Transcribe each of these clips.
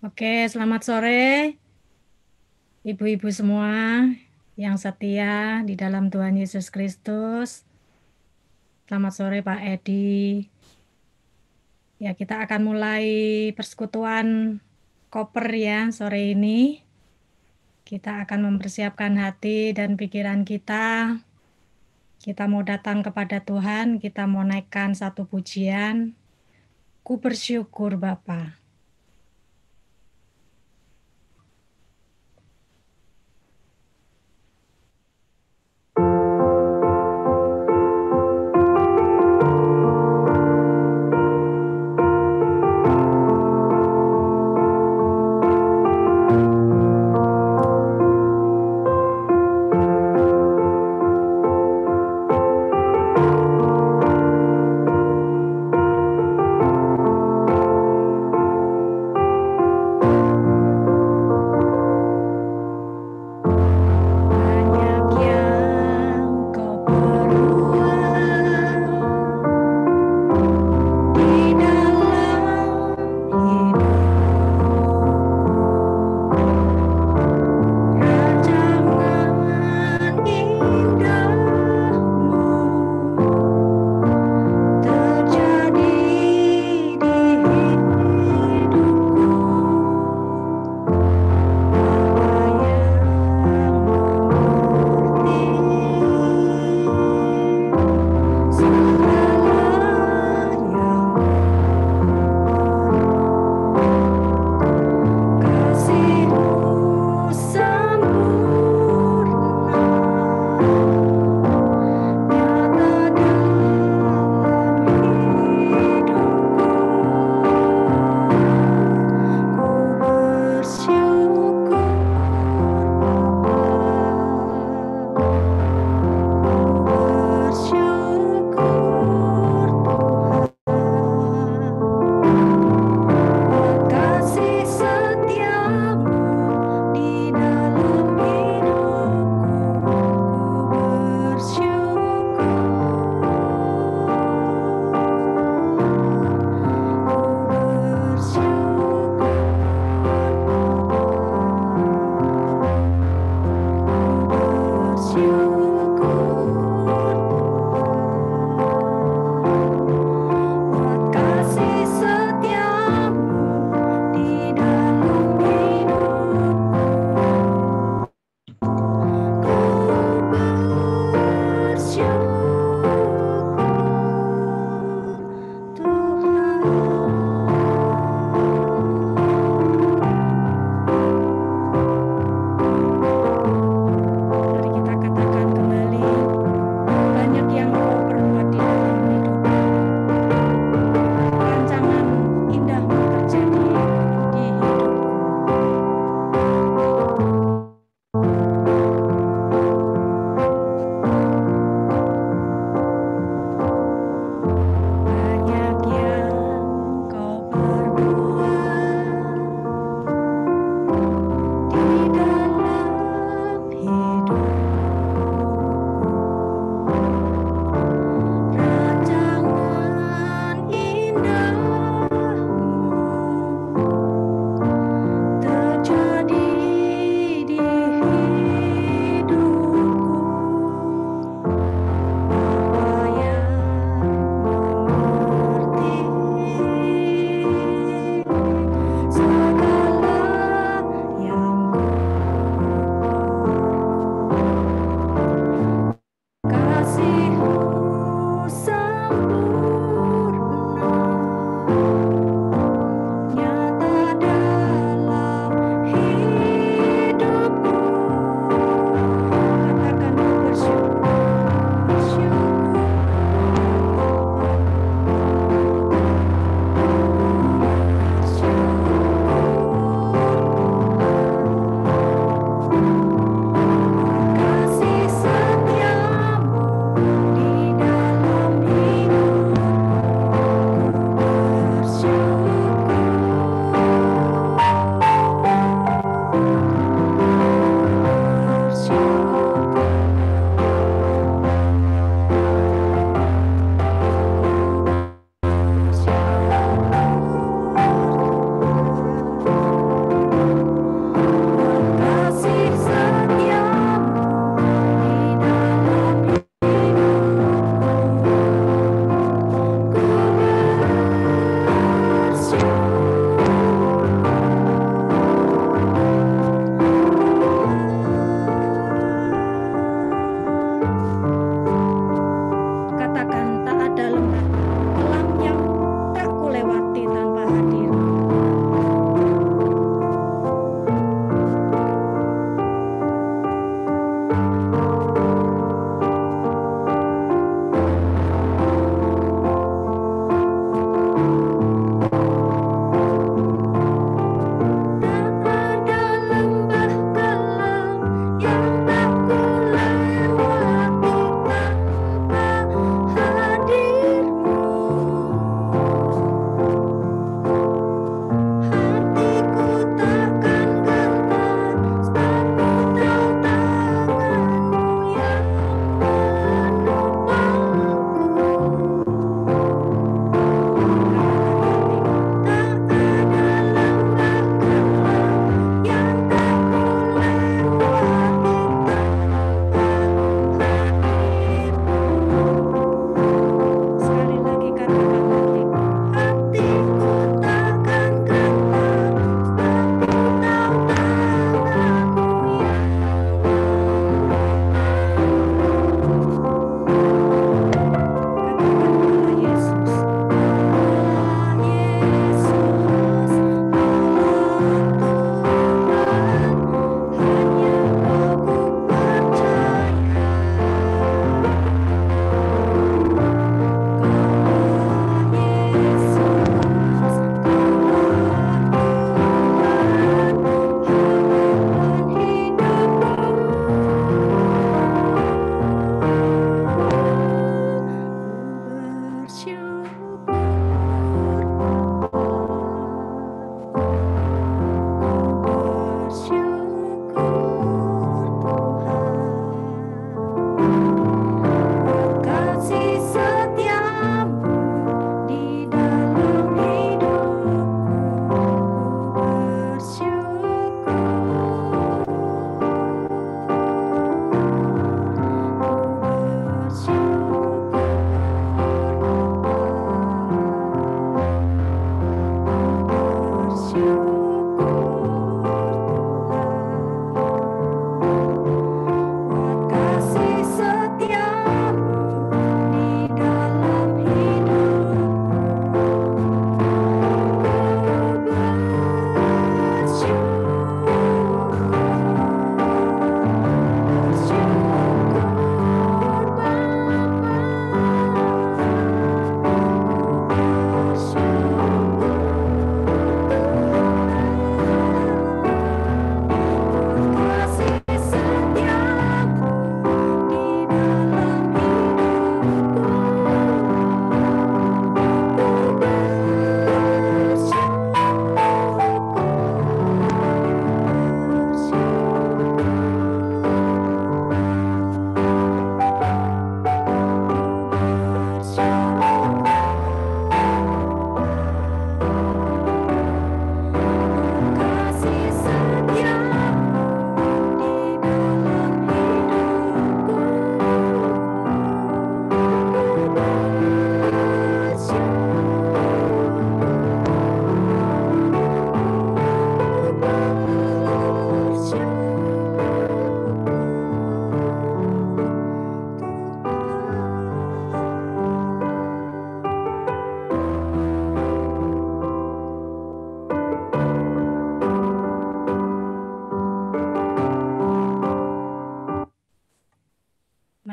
Oke, selamat sore ibu-ibu semua yang setia di dalam Tuhan Yesus Kristus. Selamat sore Pak Edi. Ya, kita akan mulai persekutuan koper ya sore ini. Kita akan mempersiapkan hati dan pikiran kita. Kita mau datang kepada Tuhan, kita mau naikkan satu pujian. Ku bersyukur Bapa.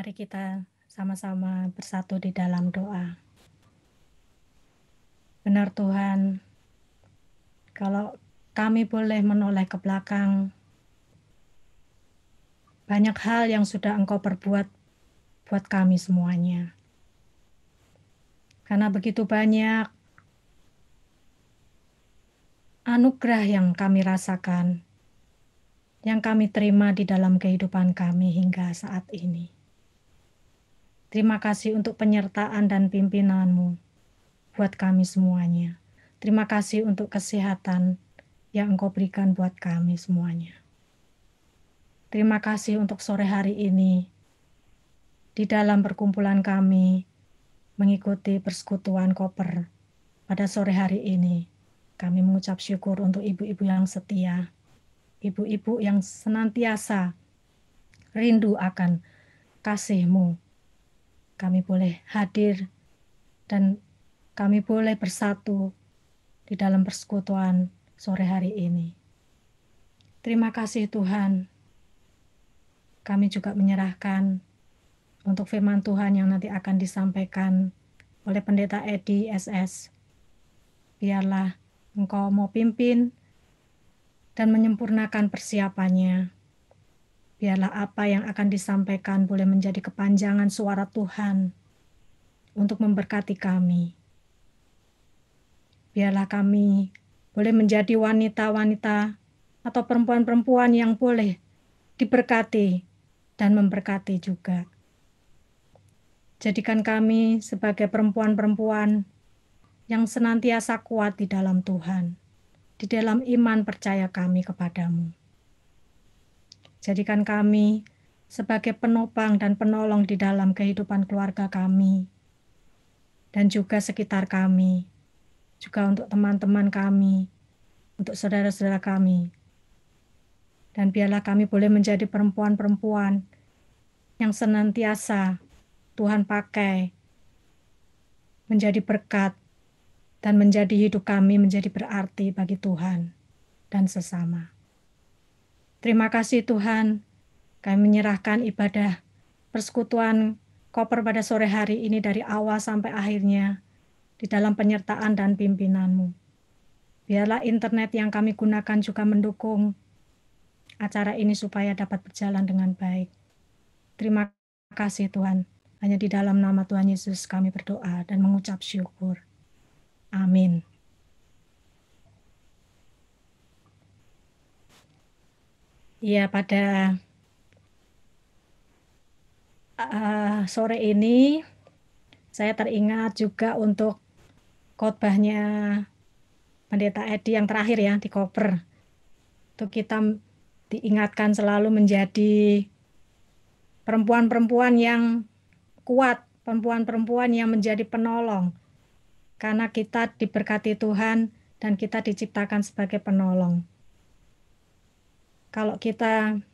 Mari kita sama-sama bersatu di dalam doa. Benar Tuhan, kalau kami boleh menoleh ke belakang, banyak hal yang sudah Engkau perbuat buat kami semuanya. Karena begitu banyak anugerah yang kami rasakan, yang kami terima di dalam kehidupan kami hingga saat ini. Terima kasih untuk penyertaan dan pimpinan-Mu buat kami semuanya. Terima kasih untuk kesehatan yang Engkau berikan buat kami semuanya. Terima kasih untuk sore hari ini, di dalam perkumpulan kami, mengikuti persekutuan koper pada sore hari ini. Kami mengucap syukur untuk ibu-ibu yang setia, ibu-ibu yang senantiasa rindu akan kasih-Mu. Kami boleh hadir dan kami boleh bersatu di dalam persekutuan sore hari ini. Terima kasih Tuhan. Kami juga menyerahkan untuk firman Tuhan yang nanti akan disampaikan oleh Pendeta Edi SS. Biarlah Engkau mau pimpin dan menyempurnakan persiapannya. Biarlah apa yang akan disampaikan boleh menjadi kepanjangan suara Tuhan untuk memberkati kami. Biarlah kami boleh menjadi wanita-wanita atau perempuan-perempuan yang boleh diberkati dan memberkati juga. Jadikan kami sebagai perempuan-perempuan yang senantiasa kuat di dalam Tuhan, di dalam iman percaya kami kepadamu. Jadikan kami sebagai penopang dan penolong di dalam kehidupan keluarga kami, dan juga sekitar kami, juga untuk teman-teman kami, untuk saudara-saudara kami. Dan biarlah kami boleh menjadi perempuan-perempuan yang senantiasa Tuhan pakai menjadi berkat dan menjadi hidup kami menjadi berarti bagi Tuhan dan sesama. Terima kasih Tuhan, kami menyerahkan ibadah persekutuan koper pada sore hari ini dari awal sampai akhirnya di dalam penyertaan dan pimpinan-Mu. Biarlah internet yang kami gunakan juga mendukung acara ini supaya dapat berjalan dengan baik. Terima kasih Tuhan. Hanya di dalam nama Tuhan Yesus kami berdoa dan mengucap syukur. Amin. Ya, pada sore ini saya teringat juga untuk khotbahnya Pendeta Edi yang terakhir ya di koper. Itu kita diingatkan selalu menjadi perempuan-perempuan yang kuat, perempuan-perempuan yang menjadi penolong. Karena kita diberkati Tuhan dan kita diciptakan sebagai penolong. Kalau kita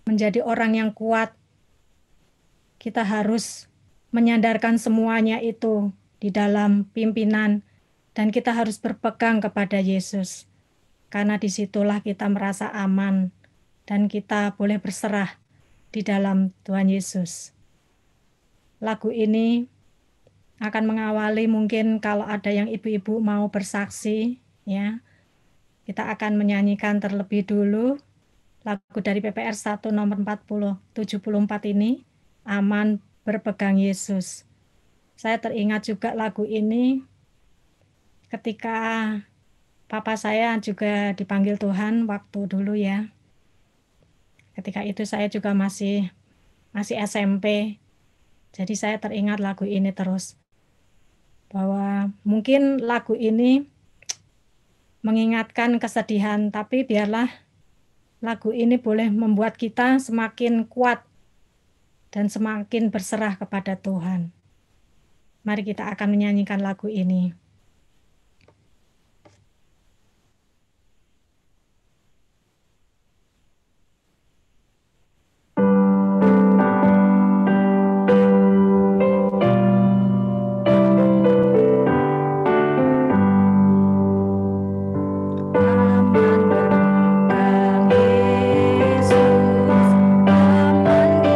menjadi orang yang kuat, kita harus menyandarkan semuanya itu di dalam pimpinan dan kita harus berpegang kepada Yesus. Karena disitulah kita merasa aman dan kita boleh berserah di dalam Tuhan Yesus. Lagu ini akan mengawali mungkin kalau ada yang ibu-ibu mau bersaksi, ya. Kita akan menyanyikan terlebih dulu lagu dari PPR 1 nomor 74 ini, Aman Berpegang Yesus. Saya teringat juga lagu ini ketika papa saya juga dipanggil Tuhan waktu dulu ya. Ketika itu saya juga masih SMP. Jadi saya teringat lagu ini terus. Bahwa mungkin lagu ini mengingatkan kesedihan, tapi biarlah lagu ini boleh membuat kita semakin kuat dan semakin berserah kepada Tuhan. Mari kita akan menyanyikan lagu ini. Aman berpegang Yesus, aman di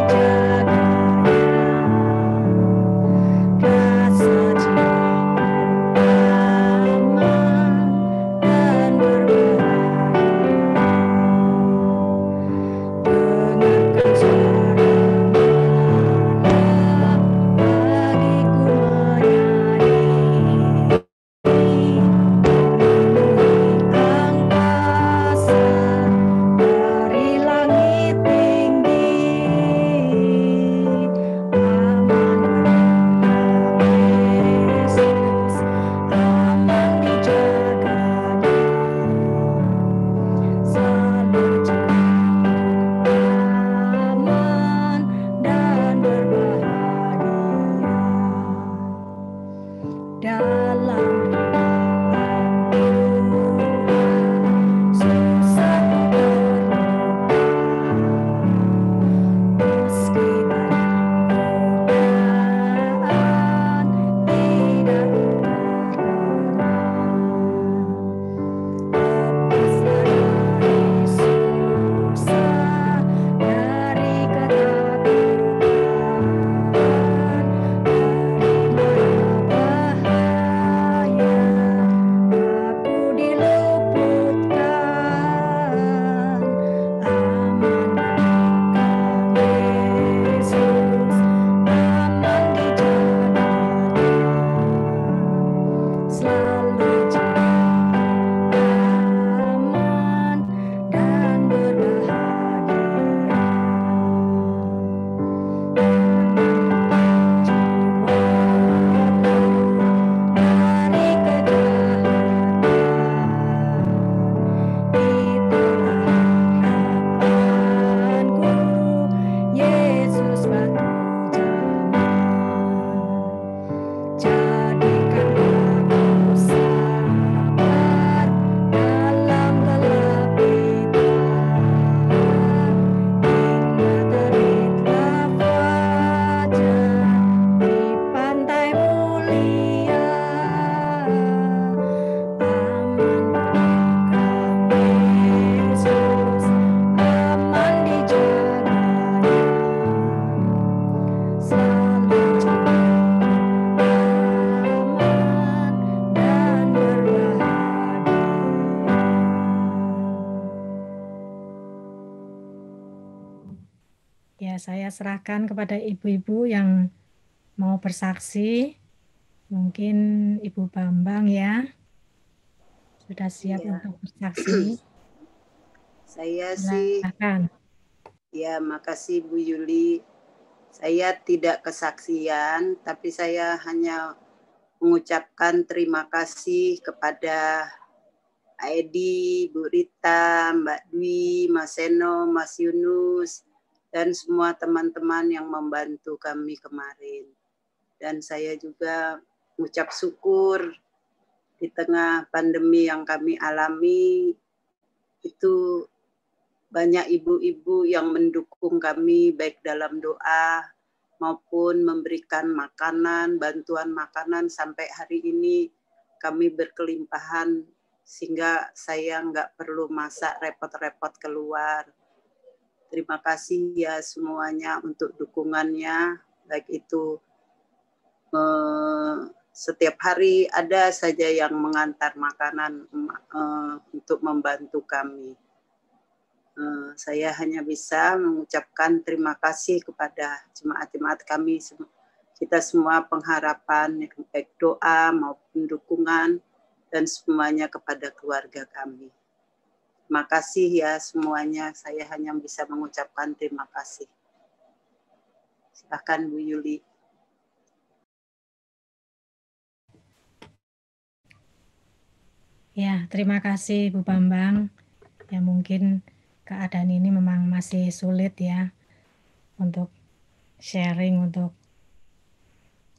Ya, saya serahkan kepada ibu-ibu yang mau bersaksi. Mungkin Ibu Bambang ya, sudah siap Iya, untuk bersaksi. saya sih, Silakan. ya makasih Bu Yuli. Saya tidak kesaksian, tapi saya hanya mengucapkan terima kasih kepada Edi, Bu Rita, Mbak Dwi, Mas Seno, Mas Yunus, dan semua teman-teman yang membantu kami kemarin. Dan saya juga mengucap syukur di tengah pandemi yang kami alami, itu banyak ibu-ibu yang mendukung kami baik dalam doa maupun memberikan makanan, bantuan makanan sampai hari ini kami berkelimpahan sehingga saya nggak perlu masak repot-repot keluar. Terima kasih ya semuanya untuk dukungannya, baik itu setiap hari ada saja yang mengantar makanan untuk membantu kami. Saya hanya bisa mengucapkan terima kasih kepada jemaat-jemaat kami, kita semua pengharapan, baik doa maupun dukungan, dan semuanya kepada keluarga kami. Terima kasih ya semuanya, saya hanya bisa mengucapkan terima kasih. Silakan Bu Yuli. Ya, terima kasih Bu Bambang. Ya, mungkin keadaan ini memang masih sulit ya untuk sharing, untuk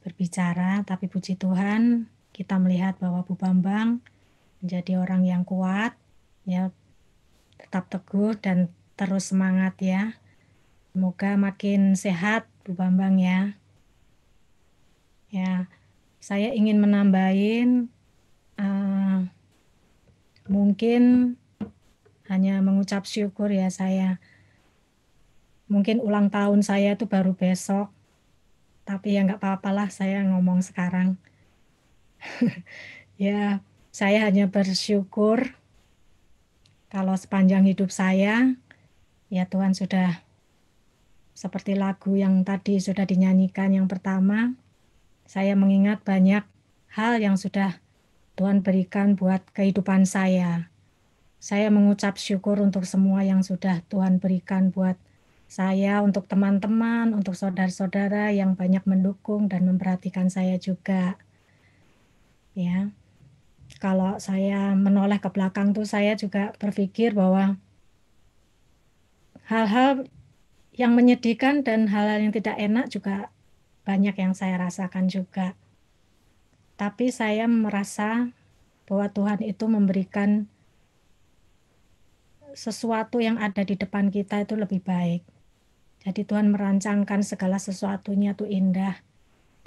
berbicara, tapi puji Tuhan kita melihat bahwa Bu Bambang menjadi orang yang kuat, ya, tetap teguh dan terus semangat ya. Semoga makin sehat Bu Bambang ya. Ya, saya ingin menambahin mungkin hanya mengucap syukur ya saya. Mungkin ulang tahun saya itu baru besok, tapi ya nggak apa-apalah saya ngomong sekarang. Ya, saya hanya bersyukur kalau sepanjang hidup saya, ya Tuhan sudah seperti lagu yang tadi sudah dinyanyikan yang pertama, saya mengingat banyak hal yang sudah Tuhan berikan buat kehidupan saya. Saya mengucap syukur untuk semua yang sudah Tuhan berikan buat saya, untuk teman-teman, untuk saudara-saudara yang banyak mendukung dan memperhatikan saya juga. Ya, kalau saya menoleh ke belakang tuh saya juga berpikir bahwa hal-hal yang menyedihkan dan hal-hal yang tidak enak juga banyak yang saya rasakan juga. Tapi saya merasa bahwa Tuhan itu memberikan sesuatu yang ada di depan kita itu lebih baik. Jadi Tuhan merancangkan segala sesuatunya itu indah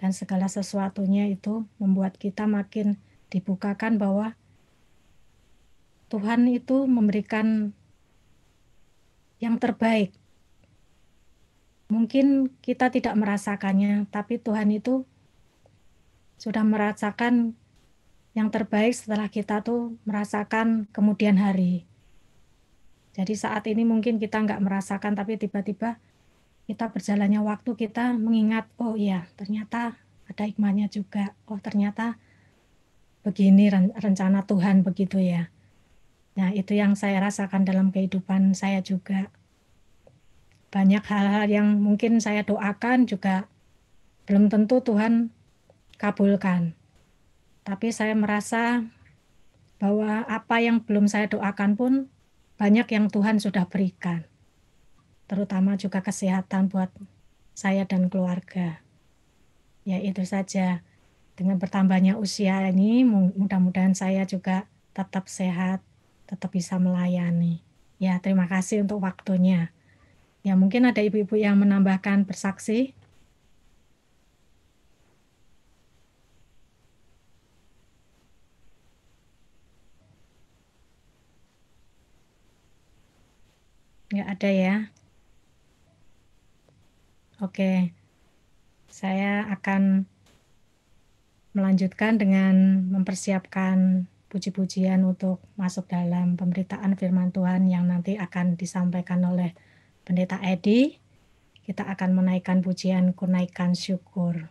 dan segala sesuatunya itu membuat kita makin dibukakan bahwa Tuhan itu memberikan yang terbaik. Mungkin kita tidak merasakannya, tapi Tuhan itu sudah merasakan yang terbaik setelah kita tuh merasakan kemudian hari. Jadi saat ini mungkin kita nggak merasakan, tapi tiba-tiba kita berjalannya waktu, kita mengingat, oh iya, ternyata ada hikmahnya juga. Oh ternyata begini rencana Tuhan begitu ya. Nah itu yang saya rasakan dalam kehidupan saya juga. Banyak hal-hal yang mungkin saya doakan juga belum tentu Tuhan kabulkan. Tapi saya merasa bahwa apa yang belum saya doakan pun banyak yang Tuhan sudah berikan. Terutama juga kesehatan buat saya dan keluarga. Ya itu saja. Dengan bertambahnya usia ini, mudah-mudahan saya juga tetap sehat, tetap bisa melayani. Ya, terima kasih untuk waktunya. Ya, mungkin ada ibu-ibu yang menambahkan bersaksi. Nggak ada ya. Oke, saya akan melanjutkan dengan mempersiapkan puji-pujian untuk masuk dalam pemberitaan firman Tuhan yang nanti akan disampaikan oleh Pendeta Edi. kita akan menaikkan pujian kunaikan syukur.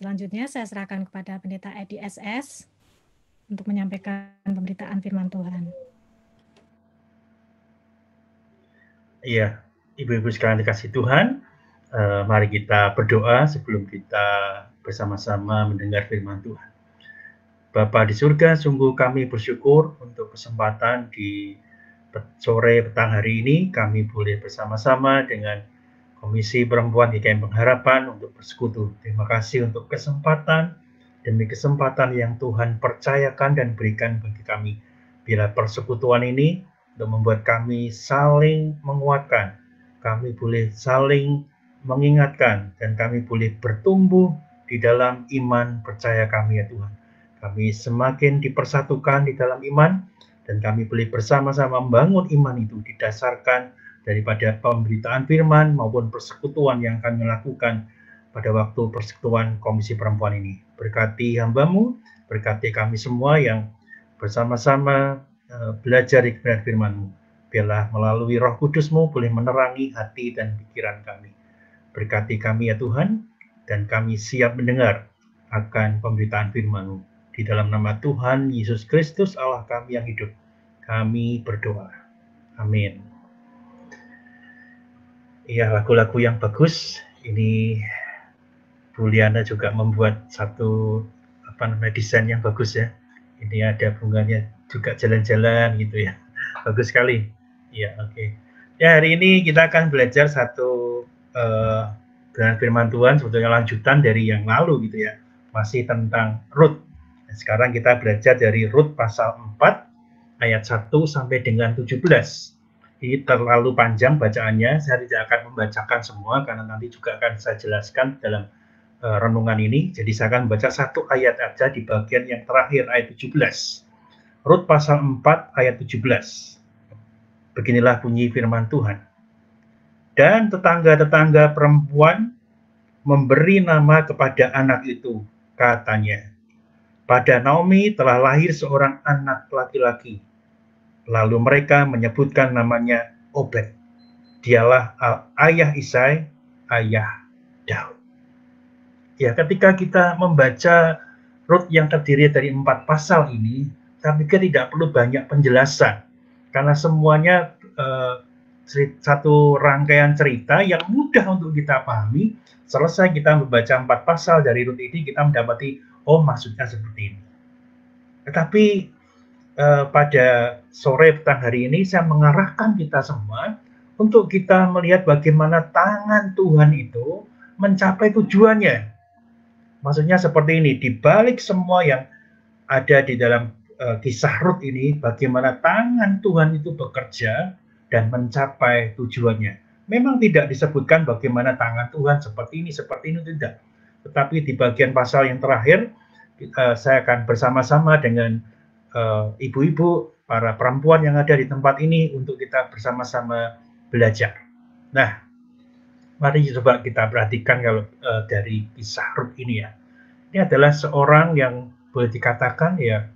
Selanjutnya saya serahkan kepada Pendeta Edi SS untuk menyampaikan pemberitaan firman Tuhan. Iya, Ibu-ibu sekalian dikasih Tuhan, mari kita berdoa sebelum kita bersama-sama mendengar firman Tuhan. Bapa di surga, sungguh kami bersyukur untuk kesempatan di sore petang hari ini kami boleh bersama-sama dengan Komisi Perempuan GKM Pengharapan untuk bersekutu. Terima kasih untuk kesempatan demi kesempatan yang Tuhan percayakan dan berikan bagi kami. Bila persekutuan ini untuk membuat kami saling menguatkan, kami boleh saling mengingatkan, dan kami boleh bertumbuh di dalam iman percaya kami ya Tuhan. Kami semakin dipersatukan di dalam iman, dan kami boleh bersama-sama membangun iman itu didasarkan daripada pemberitaan firman maupun persekutuan yang kami lakukan pada waktu persekutuan Komisi Perempuan ini. Berkati hamba-Mu, berkati kami semua yang bersama-sama belajar di kebenaran firman-Mu. Biarlah melalui Roh Kudus-Mu boleh menerangi hati dan pikiran kami. Berkati kami ya Tuhan, dan kami siap mendengar akan pemberitaan firman-Mu. Di dalam nama Tuhan Yesus Kristus Allah kami yang hidup, kami berdoa. Amin. Iya, lagu-lagu yang bagus. Ini Bu Liana juga membuat satu desain yang bagus ya. Ini ada bunganya juga jalan-jalan gitu ya. Bagus sekali. Ya, oke. Ya, hari ini kita akan belajar satu firman Tuhan, sebetulnya lanjutan dari yang lalu gitu ya. Masih tentang Rut. Nah, sekarang kita belajar dari Rut pasal 4 ayat 1 sampai dengan 17. Ini terlalu panjang bacaannya, saya tidak akan membacakan semua karena nanti juga akan saya jelaskan dalam renungan ini. Jadi saya akan membaca satu ayat aja di bagian yang terakhir, ayat 17. Rut pasal 4 ayat 17. Beginilah bunyi firman Tuhan. Dan tetangga-tetangga perempuan memberi nama kepada anak itu, katanya, pada Naomi telah lahir seorang anak laki-laki. Lalu mereka menyebutkan namanya Obed. Dialah ayah Isai, ayah Daud. Ya, ketika kita membaca Rut yang terdiri dari 4 pasal ini, saya pikir tidak perlu banyak penjelasan. Karena semuanya satu rangkaian cerita yang mudah untuk kita pahami. Selesai kita membaca 4 pasal dari Rut ini, kita mendapati, oh maksudnya seperti ini. Tetapi pada sore petang hari ini saya mengarahkan kita semua untuk kita melihat bagaimana tangan Tuhan itu mencapai tujuannya. Maksudnya seperti ini, di balik semua yang ada di dalam kisah Rut ini, bagaimana tangan Tuhan itu bekerja dan mencapai tujuannya. Memang tidak disebutkan bagaimana tangan Tuhan seperti ini, tidak. Tetapi di bagian pasal yang terakhir, saya akan bersama-sama dengan ibu-ibu, para perempuan yang ada di tempat ini untuk kita bersama-sama belajar. Nah, mari coba kita perhatikan kalau dari kisah Rut ini ya. Ini adalah seorang yang boleh dikatakan ya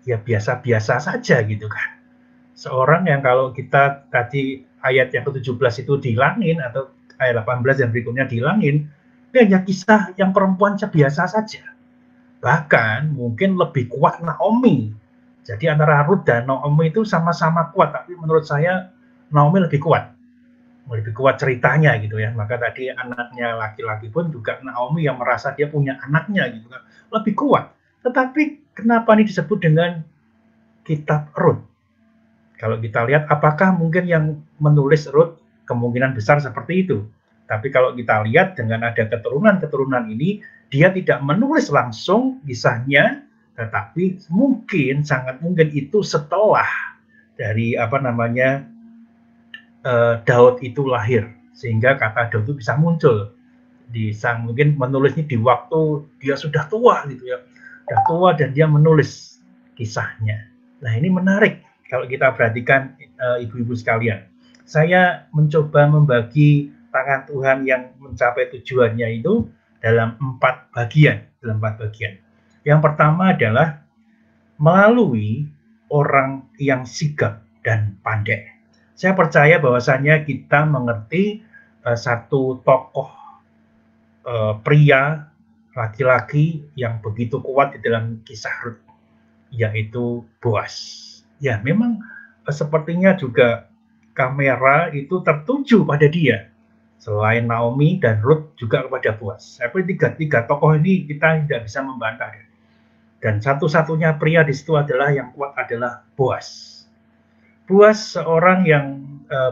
biasa-biasa saja gitu kan. Seorang yang kalau kita tadi ayat yang ke-17 itu dihilangin atau ayat 18 yang berikutnya dihilangin, ini hanya kisah yang perempuan biasa saja. Bahkan mungkin lebih kuat Naomi. Jadi antara Rut dan Naomi itu sama-sama kuat, tapi menurut saya Naomi lebih kuat ceritanya gitu ya. Maka tadi anaknya laki-laki pun juga Naomi yang merasa dia punya anaknya gitu kan, lebih kuat. Tetapi kenapa ini disebut dengan kitab Rut? Kalau kita lihat, apakah mungkin yang menulis Rut kemungkinan besar seperti itu. Tapi kalau kita lihat dengan ada keturunan-keturunan ini, dia tidak menulis langsung kisahnya, tetapi sangat mungkin itu setelah dari Daud itu lahir, sehingga kata Daud itu bisa muncul. Mungkin menulisnya di waktu dia sudah tua gitu ya, sudah tua dan dia menulis kisahnya. Nah, ini menarik kalau kita perhatikan ibu-ibu sekalian. Saya mencoba membagi tangan Tuhan yang mencapai tujuannya itu dalam 4 bagian. Yang pertama adalah melalui orang yang sigap dan pandai. Saya percaya bahwasannya kita mengerti satu tokoh pria laki-laki yang begitu kuat di dalam kisah Rut, yaitu Boaz. Ya, memang sepertinya juga kamera itu tertuju pada dia. Selain Naomi dan Rut juga kepada Boaz. Tapi tiga tokoh ini kita tidak bisa membantah. Dan satu-satunya pria di situ adalah yang kuat adalah Boaz. Boaz seorang yang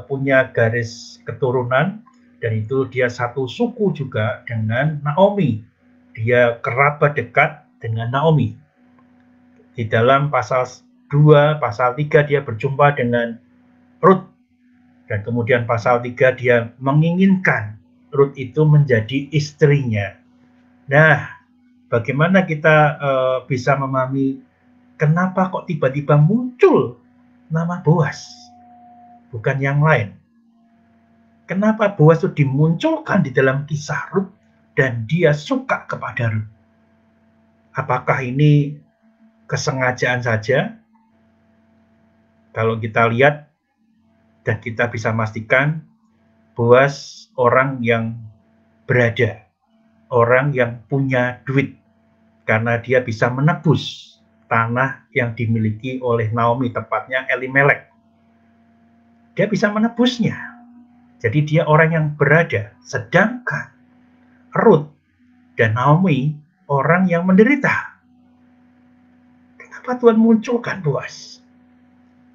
punya garis keturunan, dan itu dia satu suku juga dengan Naomi. Dia kerabat dekat dengan Naomi. Di dalam pasal 2, pasal 3 dia berjumpa dengan Rut. Dan kemudian pasal 3 dia menginginkan Rut itu menjadi istrinya. Nah, bagaimana kita bisa memahami kenapa kok tiba-tiba muncul nama Boas, bukan yang lain? Kenapa Boas itu dimunculkan di dalam kisah Rut dan dia suka kepada Rut? Apakah ini kesengajaan saja? Kalau kita lihat dan kita bisa pastikan, Boas orang yang berada, orang yang punya duit, karena dia bisa menebus tanah yang dimiliki oleh Naomi, tepatnya Elimelek. Dia bisa menebusnya. Jadi dia orang yang berada, sedangkan Rut dan Naomi orang yang menderita. Kenapa Tuhan munculkan Boas?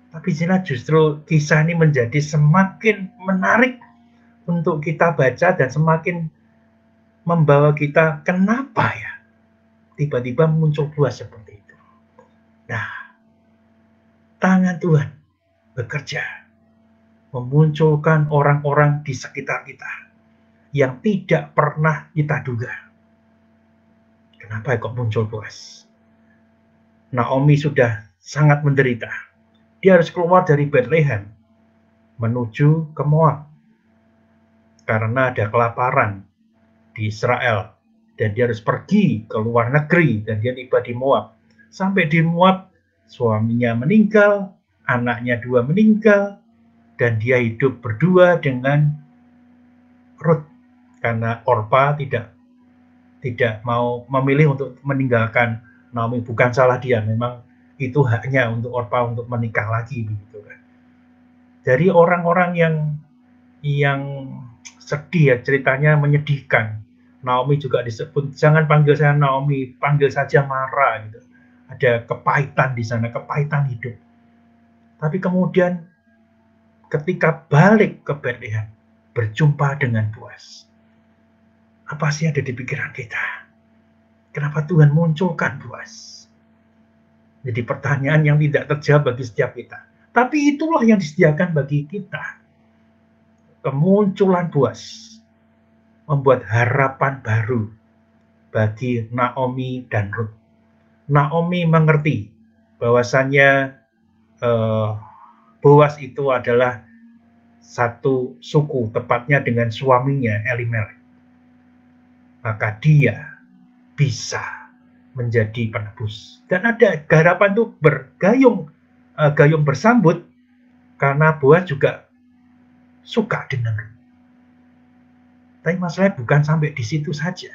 Tapi justru kisah ini menjadi semakin menarik untuk kita baca dan semakin membawa kita, kenapa ya tiba-tiba muncul Boas seperti itu. Nah, tangan Tuhan bekerja memunculkan orang-orang di sekitar kita yang tidak pernah kita duga. Kenapa kok muncul Boas? Naomi sudah sangat menderita. Dia harus keluar dari Bethlehem menuju ke Moab karena ada kelaparan di Israel, dan dia harus pergi ke luar negeri, dan dia tiba di Moab. Sampai di Moab, suaminya meninggal, anaknya 2 meninggal, dan dia hidup berdua dengan Rut karena Orpa tidak mau memilih untuk meninggalkan Naomi. Bukan salah dia, memang itu haknya untuk Orpa untuk menikah lagi, begitu kan. Jadi orang-orang yang sedih ya, ceritanya menyedihkan. Naomi juga disebut, jangan panggil saya Naomi, panggil saja Mara gitu. Ada kepahitan di sana, kepahitan hidup. Tapi kemudian ketika balik ke Bethlehem, berjumpa dengan Boas. Apa sih ada di pikiran kita? Kenapa Tuhan munculkan Boas? Jadi pertanyaan yang tidak terjawab bagi setiap kita. Tapi itulah yang disediakan bagi kita. Kemunculan Boas membuat harapan baru bagi Naomi dan Rut. Naomi mengerti bahwasannya Boas itu adalah satu suku, tepatnya dengan suaminya Elimelek. Maka dia bisa menjadi penebus. Dan ada harapan itu gayung bersambut karena Boas juga suka dengan Rut. Tapi masalahnya bukan sampai di situ saja.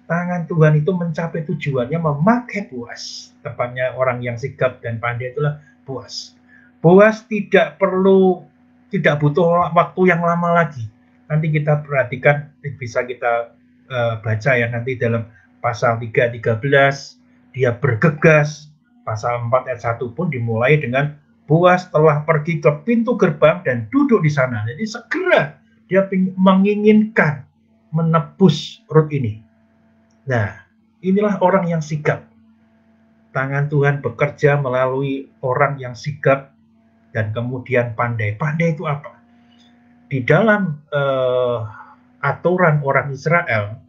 Tangan Tuhan itu mencapai tujuannya memakai Boas. Tepatnya orang yang sigap dan pandai itulah Boas. Boas tidak butuh waktu yang lama lagi. Nanti kita perhatikan, bisa kita baca ya nanti dalam pasal 3:13, dia bergegas. Pasal 4 ayat 1 pun dimulai dengan Boas telah pergi ke pintu gerbang dan duduk di sana. Jadi segera dia menginginkan menebus Rut ini. Nah, inilah orang yang sigap. Tangan Tuhan bekerja melalui orang yang sigap dan kemudian pandai. Pandai itu apa? Di dalam aturan orang Israel,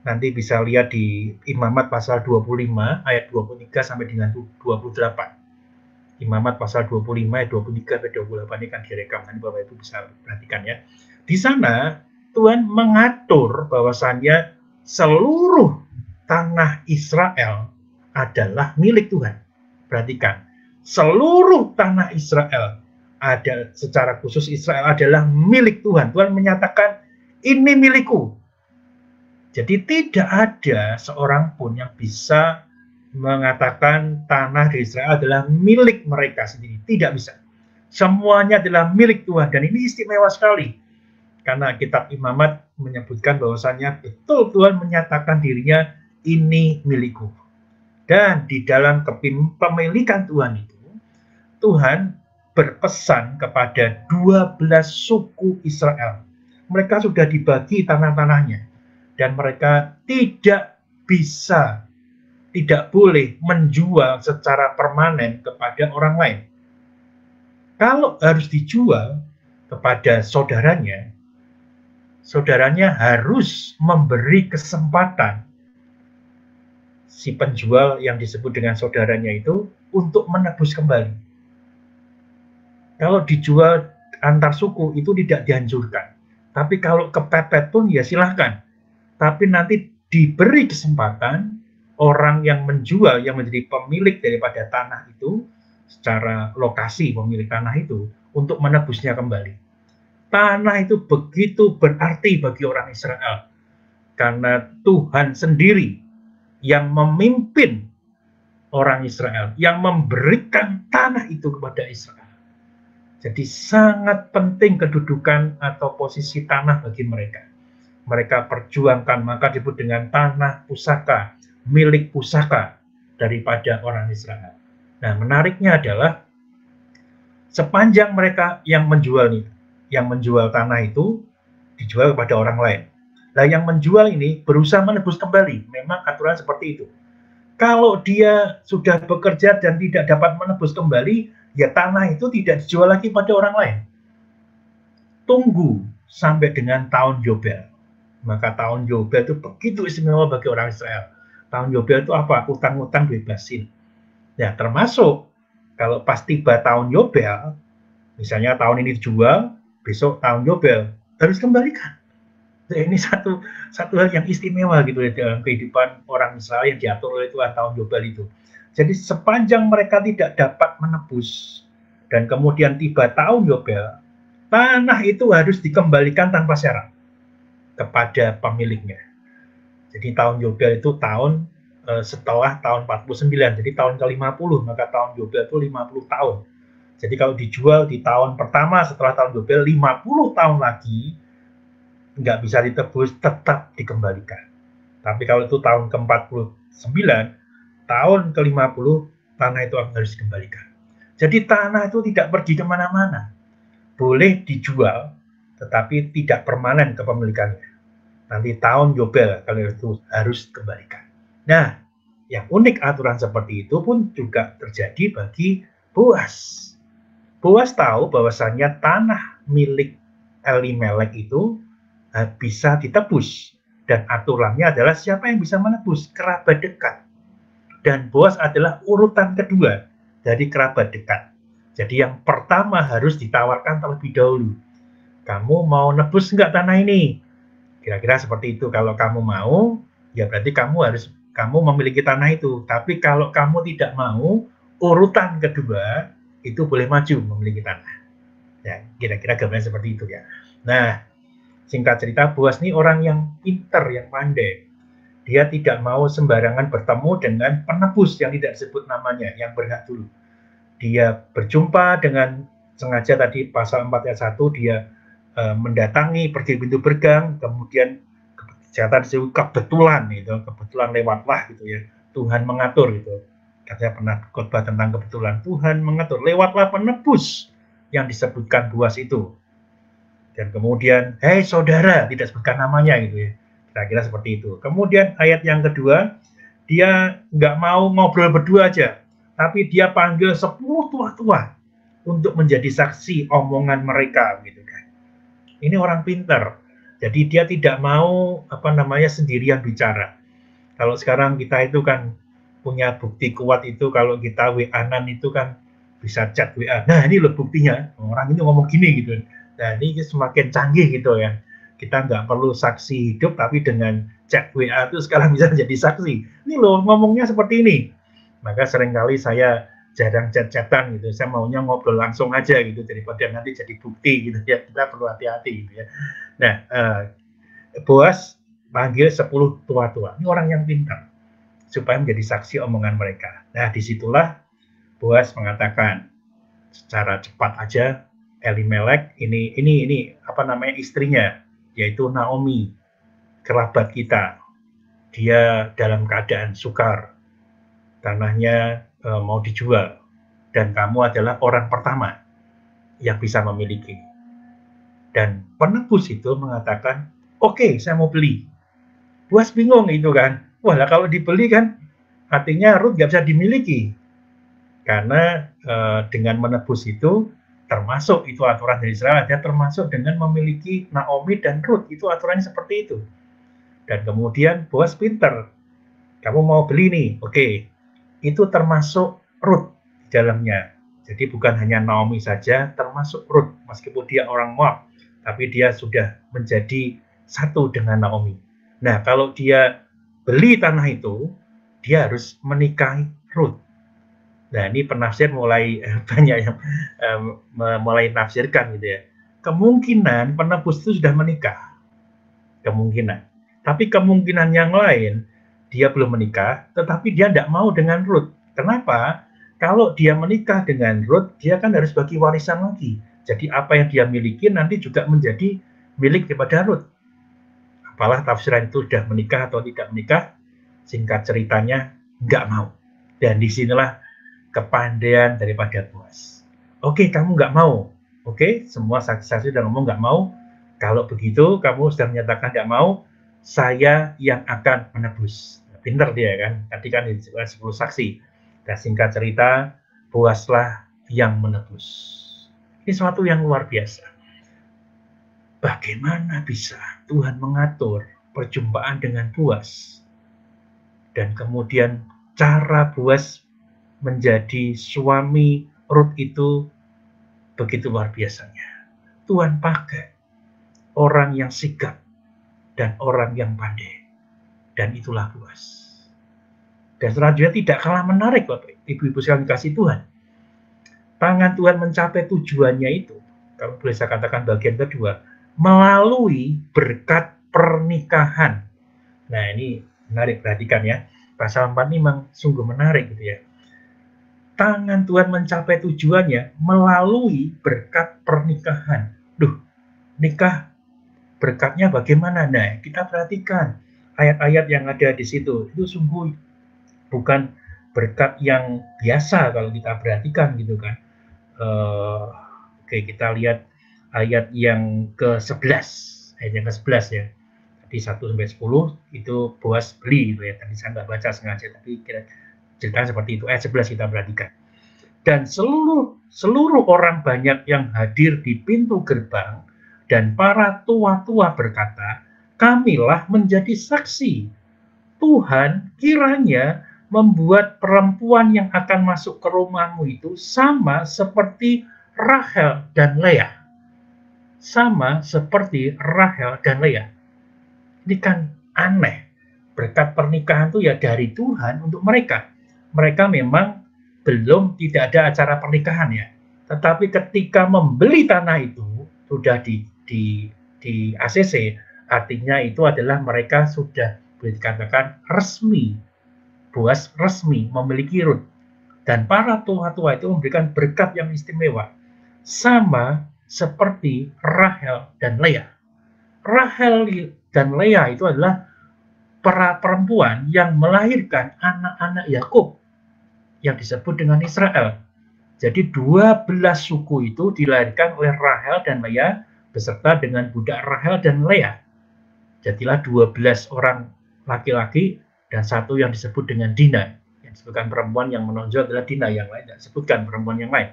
nanti bisa lihat di Imamat pasal 25 ayat 23 sampai dengan 28. Imamat pasal 25 ayat 23 sampai 28 ini kan direkam, nanti Bapak Ibu bisa perhatikan ya. Di sana Tuhan mengatur bahwasannya seluruh tanah Israel adalah milik Tuhan. Perhatikan, seluruh tanah Israel ada, secara khusus Israel adalah milik Tuhan. Tuhan menyatakan ini milikku. Jadi tidak ada seorang pun yang bisa mengatakan tanah di Israel adalah milik mereka sendiri. Tidak bisa. Semuanya adalah milik Tuhan. Dan ini istimewa sekali. Karena kitab Imamat menyebutkan bahwasannya betul Tuhan menyatakan dirinya ini milikku. Dan di dalam kepemilikan Tuhan itu, Tuhan berpesan kepada 12 suku Israel. Mereka sudah dibagi tanah-tanahnya. Dan mereka tidak boleh menjual secara permanen kepada orang lain. Kalau harus dijual kepada saudaranya, saudaranya harus memberi kesempatan si penjual yang disebut dengan saudaranya itu untuk menebus kembali. Kalau dijual antar suku itu tidak dianjurkan. Tapi kalau kepepet pun ya silahkan. Tapi nanti diberi kesempatan orang yang menjual, yang menjadi pemilik daripada tanah itu, secara lokasi pemilik tanah itu, untuk menebusnya kembali. Tanah itu begitu berarti bagi orang Israel. Karena Tuhan sendiri yang memimpin orang Israel, yang memberikan tanah itu kepada Israel. Jadi sangat penting kedudukan atau posisi tanah bagi mereka. Mereka perjuangkan, maka disebut dengan tanah pusaka, milik pusaka daripada orang Israel. Nah, menariknya adalah sepanjang mereka yang menjual tanah itu dijual kepada orang lain. Nah, yang menjual ini berusaha menebus kembali. Memang aturan seperti itu. Kalau dia sudah bekerja dan tidak dapat menebus kembali, ya tanah itu tidak dijual lagi pada orang lain. Tunggu sampai dengan tahun Yobel. Maka tahun Yobel itu begitu istimewa bagi orang Israel. Tahun Yobel itu apa? Utang-utang bebasin. Ya, termasuk kalau pas tiba tahun Yobel, misalnya tahun ini dijual, besok tahun Yobel harus kembalikan. Nah, ini satu hal yang istimewa gitu ya dalam kehidupan orang Israel yang diatur oleh Tuhan tahun Yobel itu. Jadi sepanjang mereka tidak dapat menebus dan kemudian tiba tahun Yobel, tanah itu harus dikembalikan tanpa syarat kepada pemiliknya. Jadi tahun Yobel itu tahun setelah tahun 49, jadi tahun ke-50, maka tahun Yobel itu 50 tahun. Jadi kalau dijual di tahun pertama setelah tahun Yobel, 50 tahun lagi, nggak bisa ditebus, tetap dikembalikan. Tapi kalau itu tahun ke-49, tahun ke-50, tanah itu harus dikembalikan. Jadi tanah itu tidak pergi kemana-mana. Boleh dijual, tetapi tidak permanen kepemilikannya. Nanti tahun Yobel, kalau itu harus dikembalikan. Nah, yang unik aturan seperti itu pun juga terjadi bagi Boas. Boas tahu bahwasannya tanah milik Elimelek itu bisa ditebus. Dan aturannya adalah siapa yang bisa menebus? Kerabat dekat. Dan Boas adalah urutan kedua dari kerabat dekat. Jadi yang pertama harus ditawarkan terlebih dahulu. Kamu mau nebus enggak tanah ini? Kira-kira seperti itu. Kalau kamu mau, ya berarti kamu memiliki tanah itu. Tapi kalau kamu tidak mau, urutan kedua itu boleh maju memiliki tanah. Ya, kira-kira gambarnya seperti itu ya. Nah, singkat cerita, Boas ini orang yang pintar, yang pandai. Dia tidak mau sembarangan bertemu dengan penebus yang tidak disebut namanya, yang berhak dulu. Dia berjumpa dengan sengaja tadi pasal 4 ayat 1, dia mendatangi, pergi pintu bergang, kemudian kebetulan lewatlah gitu ya. Tuhan mengatur gitu. Saya pernah khotbah tentang kebetulan. Tuhan mengatur, lewatlah penebus yang disebutkan Boas itu. Dan kemudian, hei saudara, tidak sebutkan namanya gitu ya. Kira-kira seperti itu. Kemudian ayat yang kedua, dia nggak mau ngobrol berdua aja, tapi dia panggil 10 tua-tua untuk menjadi saksi omongan mereka gitu kan. Ini orang pintar. Jadi dia tidak mau sendirian bicara. Kalau sekarang kita itu kan punya bukti kuat itu, kalau kita WA-an itu kan bisa chat WA. Nah, ini loh buktinya. Orang ini ngomong gini gitu. Nah, ini semakin canggih gitu ya. Kita nggak perlu saksi hidup, tapi dengan chat WA itu sekarang bisa jadi saksi. Ini loh ngomongnya seperti ini. Maka seringkali saya jarang chat-chatan gitu. Saya maunya ngobrol langsung aja gitu, daripada nanti jadi bukti gitu ya. Kita perlu hati-hati gitu ya. Nah, Boas panggil 10 tua-tua. Ini orang yang pintar, supaya menjadi saksi omongan mereka. Nah, disitulah Boas mengatakan secara cepat aja, Elimelek ini istrinya, yaitu Naomi, kerabat kita. Dia dalam keadaan sukar, tanahnya mau dijual, dan kamu adalah orang pertama yang bisa memiliki. Dan penebus itu mengatakan, oke, saya mau beli. Boas bingung itu kan. Wah, kalau dibeli kan artinya Ruth nggak bisa dimiliki. Karena dengan menebus itu, termasuk itu aturan dari Israel, dia termasuk dengan memiliki Naomi dan Ruth, itu aturannya seperti itu. Dan kemudian Boaz pinter, kamu mau beli nih, oke, itu termasuk Ruth di dalamnya. Jadi bukan hanya Naomi saja, termasuk Ruth, meskipun dia orang Moab, tapi dia sudah menjadi satu dengan Naomi. Nah, kalau dia beli tanah itu, dia harus menikahi Ruth. Nah, ini penafsir mulai banyak yang mulai nafsirkan gitu ya. Kemungkinan penebus itu sudah menikah. Kemungkinan. Tapi kemungkinan yang lain, dia belum menikah, tetapi dia tidak mau dengan Ruth. Kenapa? Kalau dia menikah dengan Ruth, dia kan harus bagi warisan lagi. Jadi apa yang dia miliki nanti juga menjadi milik daripada Ruth. Apalah tafsiran itu sudah menikah atau tidak menikah, singkat ceritanya nggak mau. Dan disinilah kepandaian daripada Boaz. Oke, kamu nggak mau. Oke, semua saksi-saksi sudah ngomong nggak mau. Kalau begitu, kamu sudah menyatakan nggak mau, saya yang akan menebus. Pinter dia kan, tadi kan 10 saksi. Dan singkat cerita, Boazlah yang menebus. Ini sesuatu yang luar biasa. Bagaimana bisa Tuhan mengatur perjumpaan dengan Boaz? Dan kemudian cara Boaz menjadi suami Ruth itu begitu luar biasanya. Tuhan pakai orang yang sigap dan orang yang pandai. Dan itulah Boaz. Dan selanjutnya tidak kalah menarik, Bapak Ibu sekalian kasih Tuhan. Tangan Tuhan mencapai tujuannya itu, kalau boleh saya katakan bagian kedua, melalui berkat pernikahan. Nah, ini menarik, perhatikan ya. Pasal 4 ini memang sungguh menarik gitu ya. Tangan Tuhan mencapai tujuannya melalui berkat pernikahan. Duh, nikah berkatnya bagaimana? Nah, kita perhatikan ayat-ayat yang ada di situ. Itu sungguh bukan berkat yang biasa kalau kita perhatikan gitu kan. Oke, kita lihat ayat yang ke-11. Ayat yang ke-11 ya. Tadi 1-10 itu Boaz beli gitu ya. Tadi saya nggak baca sengaja, tapi ceritanya seperti itu. Ayat 11 kita perhatikan. Dan seluruh orang banyak yang hadir di pintu gerbang dan para tua-tua berkata, kamilah menjadi saksi. Tuhan kiranya membuat perempuan yang akan masuk ke rumahmu itu sama seperti Rahel dan Leah. Sama seperti Rahel dan Leah. Ini kan aneh. Berkat pernikahan itu ya dari Tuhan untuk mereka. Mereka memang belum tidak ada acara pernikahan ya. Tetapi ketika membeli tanah itu sudah di ACC, artinya itu adalah mereka sudah dikatakan resmi. Boaz resmi memiliki Ruth. Dan para tua-tua itu memberikan berkat yang istimewa. Sama seperti Rahel dan Leah. Rahel dan Leah itu adalah para perempuan yang melahirkan anak-anak Yakub yang disebut dengan Israel. Jadi 12 suku itu dilahirkan oleh Rahel dan Leah beserta dengan budak Rahel dan Leah. Jadilah 12 orang laki-laki dan satu yang disebut dengan Dina. Yang disebutkan perempuan yang menonjol adalah Dina, yang lain tidak disebutkan perempuan yang lain.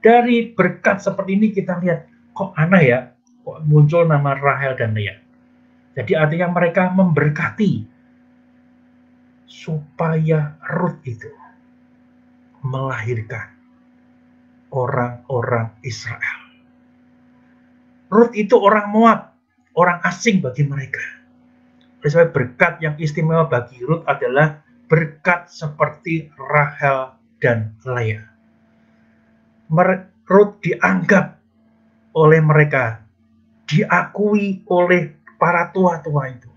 Dari berkat seperti ini kita lihat, kok aneh ya, kok muncul nama Rahel dan Leah. Jadi artinya mereka memberkati supaya Ruth itu melahirkan orang-orang Israel. Ruth itu orang Moab, orang asing bagi mereka. Oleh sebab berkat yang istimewa bagi Ruth adalah berkat seperti Rahel dan Leah. Ruth dianggap oleh mereka, diakui oleh para tua-tua itu.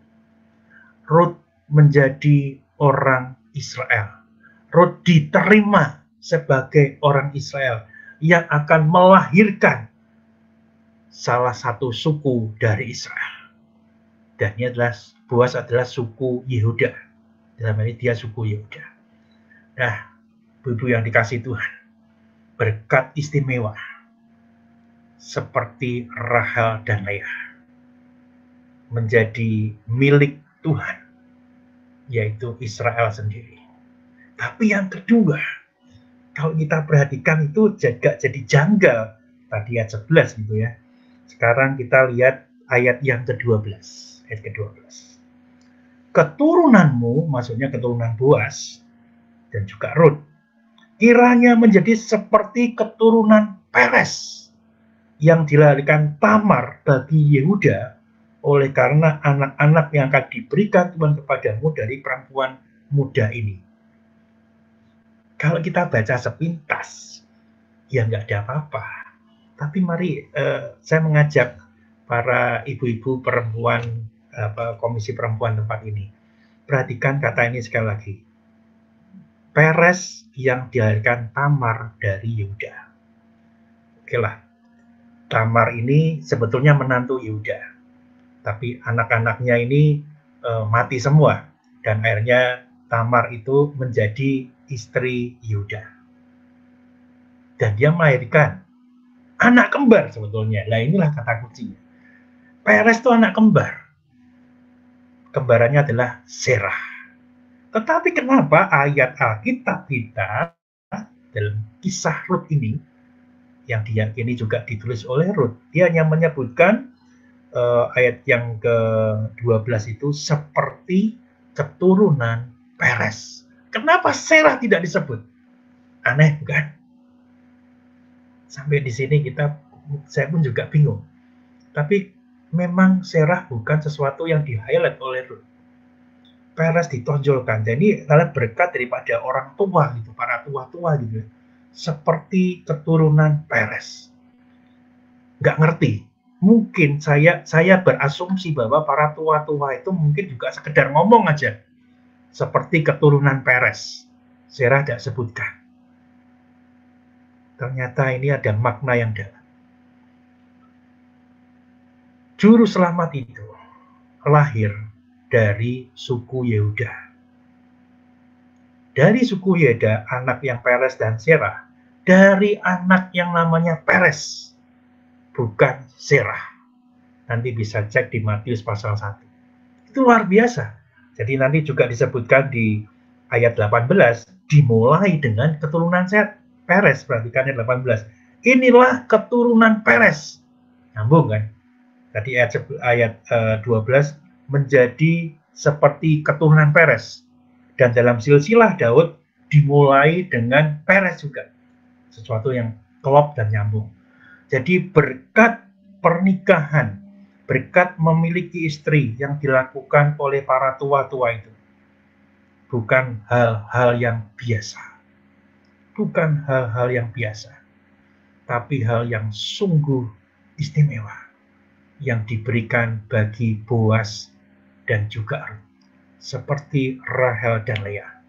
Ruth menjadi orang Israel. Ruth diterima sebagai orang Israel yang akan melahirkan salah satu suku dari Israel. Dan ini adalah Boaz adalah suku Yehuda. Dalam ini dia suku Yehuda. Nah, ibu-ibu yang dikasih Tuhan, berkat istimewa seperti Rahel dan Leah menjadi milik Tuhan, yaitu Israel sendiri. Tapi yang kedua, kalau kita perhatikan itu juga jadi janggal tadi ayat 11 gitu ya. Sekarang kita lihat ayat yang ke-12. Ayat ke-12. Keturunanmu, maksudnya keturunan Boas dan juga Rut, kiranya menjadi seperti keturunan Peres yang dilahirkan Tamar bagi Yehuda, oleh karena anak-anak yang akan diberikan Tuhan kepadamu dari perempuan muda ini. Kalau kita baca sepintas, ya nggak ada apa-apa. Tapi mari saya mengajak para ibu-ibu perempuan, komisi perempuan tempat ini, perhatikan kata ini sekali lagi. Peres yang dilahirkan Tamar dari Yehuda. Oke lah, Tamar ini sebetulnya menantu Yehuda, tapi anak-anaknya ini mati semua, dan akhirnya Tamar itu menjadi istri Yehuda. Dan dia melahirkan anak kembar sebetulnya. Nah inilah kata kuncinya. Peres itu anak kembar. Kembarannya adalah Serah. Tetapi kenapa ayat Alkitab kita dalam kisah Rut ini, yang diyakini juga ditulis oleh Rut, dia hanya menyebutkan ayat yang ke-12 itu seperti keturunan Peres. Kenapa Serah tidak disebut? Aneh bukan? Sampai di sini saya pun juga bingung. Tapi memang Serah bukan sesuatu yang di-highlight oleh Rut. Peres ditonjolkan. Jadi adalah berkat daripada orang tua gitu, para tua-tua gitu. Seperti keturunan Peres. Nggak ngerti. Mungkin saya berasumsi bahwa para tua-tua itu mungkin juga sekedar ngomong aja. Seperti keturunan Peres. Serah tidak sebutkan. Ternyata ini ada makna yang dalam. Juru selamat itu lahir dari suku Yehuda. Dari suku Yehuda, anak yang Peres dan Serah. Dari anak yang namanya Peres, bukan Serah. Nanti bisa cek di Matius pasal 1. Itu luar biasa. Jadi nanti juga disebutkan di ayat 18, dimulai dengan keturunan Peres. Perhatikan ayat 18. Inilah keturunan Peres. Nyambung kan? Tadi ayat 12, menjadi seperti keturunan Peres. Dan dalam silsilah Daud dimulai dengan Peres juga. Sesuatu yang klop dan nyambung. Jadi berkat pernikahan, berkat memiliki istri yang dilakukan oleh para tua-tua itu, bukan hal-hal yang biasa. Bukan hal-hal yang biasa. Tapi hal yang sungguh istimewa yang diberikan bagi Boas dan juga Rut, seperti Rahel dan Leah,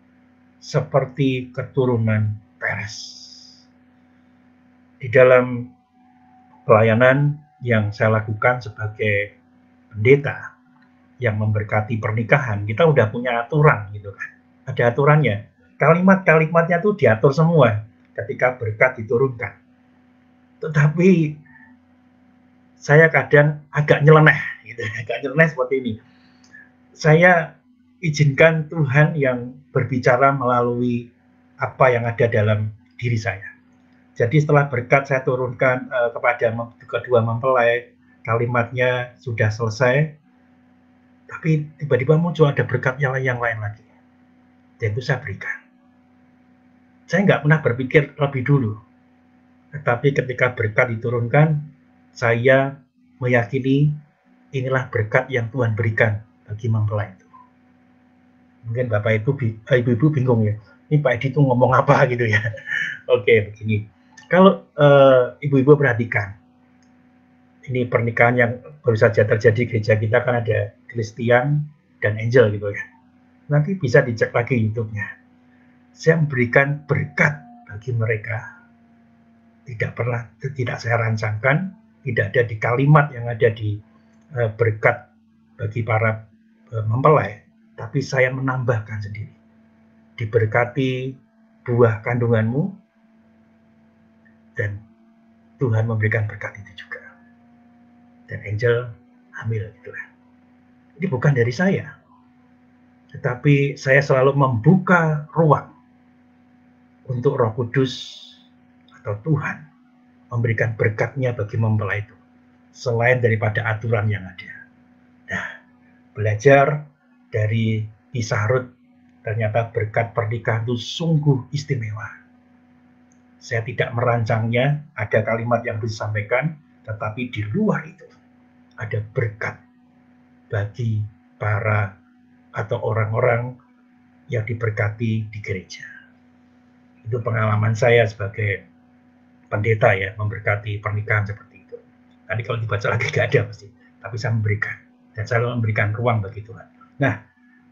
seperti keturunan Peres. Di dalam pelayanan yang saya lakukan sebagai pendeta yang memberkati pernikahan, kita udah punya aturan gitu kan. Ada aturannya. Kalimat-kalimatnya tuh diatur semua ketika berkat diturunkan. Tetapi saya kadang agak nyeleneh gitu, agak nyeleneh seperti ini. Saya izinkan Tuhan yang berbicara melalui apa yang ada dalam diri saya. Jadi setelah berkat saya turunkan kepada kedua mempelai, kalimatnya sudah selesai, tapi tiba-tiba muncul ada berkat yang lain lagi. Dan itu saya berikan. Saya nggak pernah berpikir lebih dulu. Tetapi ketika berkat diturunkan, saya meyakini inilah berkat yang Tuhan berikan bagi mempelai itu. Mungkin Bapak Ibu bingung ya, ini Pak Edi itu ngomong apa gitu ya. Oke, begini. Kalau ibu-ibu perhatikan, ini pernikahan yang baru saja terjadi gereja kita kan ada Christian dan Angel gitu ya. Nanti bisa dicek lagi YouTube-nya. Saya memberikan berkat bagi mereka. Tidak saya rancangkan, tidak ada di kalimat yang ada di berkat bagi para mempelai, tapi saya menambahkan sendiri. Diberkati buah kandunganmu, dan Tuhan memberikan berkat itu juga. Dan Angel hamil gitu kan. Ini bukan dari saya, tetapi saya selalu membuka ruang untuk Roh Kudus atau Tuhan memberikan berkat-Nya bagi mempelai itu, selain daripada aturan yang ada. Nah, belajar dari kisah Rut, ternyata berkat pernikahan itu sungguh istimewa. Saya tidak merancangnya, ada kalimat yang disampaikan, tetapi di luar itu ada berkat bagi para atau orang-orang yang diberkati di gereja. Itu pengalaman saya sebagai pendeta ya, memberkati pernikahan seperti itu. Tadi kalau dibaca lagi gak ada pasti, tapi saya memberikan, dan saya memberikan ruang bagi Tuhan. Nah,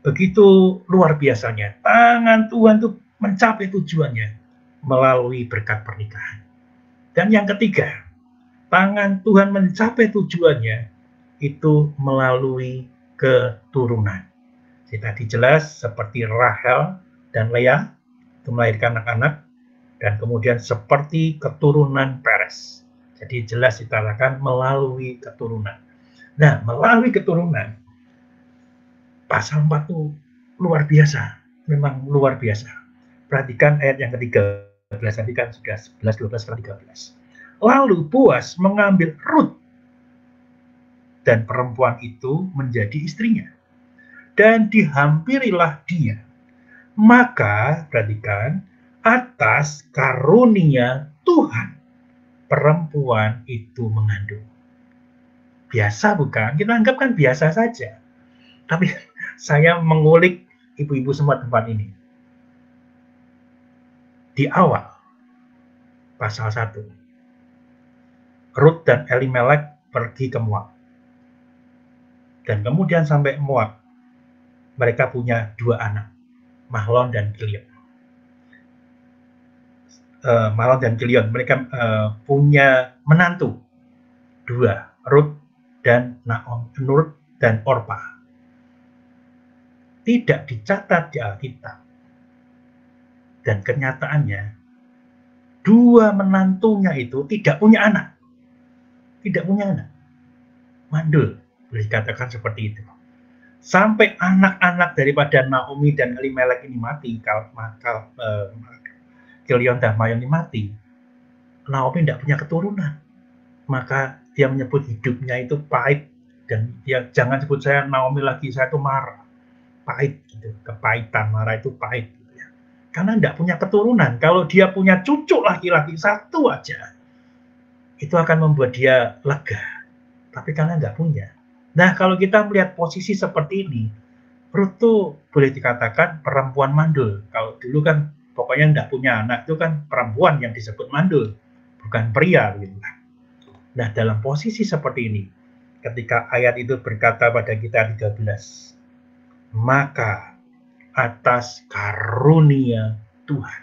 begitu luar biasanya, tangan Tuhan itu mencapai tujuannya melalui berkat pernikahan. Dan yang ketiga, tangan Tuhan mencapai tujuannya itu melalui keturunan. Jadi tadi jelas seperti Rahel dan Leah itu melahirkan anak-anak, dan kemudian seperti keturunan Peres. Jadi jelas dikatakan melalui keturunan. Nah, melalui keturunan, pasal 4 itu luar biasa, memang luar biasa. Perhatikan ayat yang ke-13, tadi kan sudah 11, 12, 13. Lalu Boas mengambil Rut, dan perempuan itu menjadi istrinya, dan dihampirilah dia. Maka, perhatikan, atas karunia Tuhan, perempuan itu mengandung. Biasa bukan? Kita anggap kan biasa saja. Tapi saya mengulik ibu-ibu semua tempat ini. Di awal, pasal 1, Rut dan Elimelek pergi ke Moab. Dan kemudian sampai Moab, mereka punya 2 anak, Mahlon dan Kilion. Mahlon dan Kilion, mereka punya menantu 2, Rut dan Nur dan Orpa. Tidak dicatat di Alkitab. Dan kenyataannya, 2 menantunya itu tidak punya anak. Tidak punya anak. Mandul, boleh dikatakan seperti itu. Sampai anak-anak daripada Naomi dan Elimelek ini mati, Kilion dan Mahlon ini mati, Naomi tidak punya keturunan. Maka dia menyebut hidupnya itu pahit, dan dia jangan sebut saya Naomi lagi, saya itu marah, pahit gitu, kepahitan, marah itu pahit gitu ya. Karena tidak punya keturunan. Kalau dia punya cucu laki-laki 1 aja, itu akan membuat dia lega. Tapi karena nggak punya. Nah, kalau kita melihat posisi seperti ini, Rut tuh boleh dikatakan perempuan mandul. Kalau dulu kan pokoknya nggak punya anak, itu kan perempuan yang disebut mandul, bukan pria gitu. Nah, dalam posisi seperti ini, ketika ayat itu berkata pada kita 13, maka atas karunia Tuhan.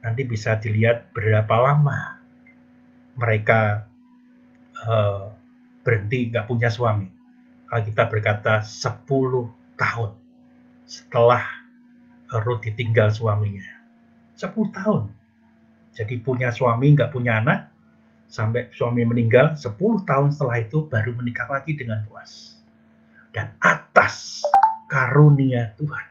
Nanti bisa dilihat berapa lama mereka berhenti nggak punya suami. Kita berkata 10 tahun setelah Rut ditinggal suaminya. 10 tahun. Jadi punya suami, nggak punya anak, sampai suami meninggal, 10 tahun setelah itu baru menikah lagi dengan Boas. Dan atas karunia Tuhan.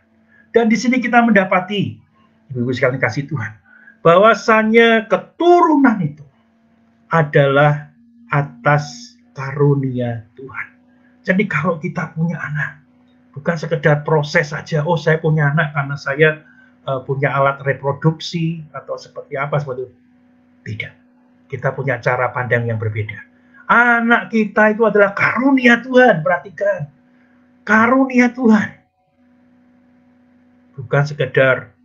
Dan di sini kita mendapati, ibu-ibu sekalian kasih Tuhan, bahwasannya keturunan itu adalah atas karunia Tuhan. Jadi kalau kita punya anak, bukan sekedar proses saja, oh saya punya anak karena saya punya alat reproduksi atau seperti apa, seperti itu. Tidak. Kita punya cara pandang yang berbeda. Anak kita itu adalah karunia Tuhan, perhatikan. Karunia Tuhan. Bukan sekedar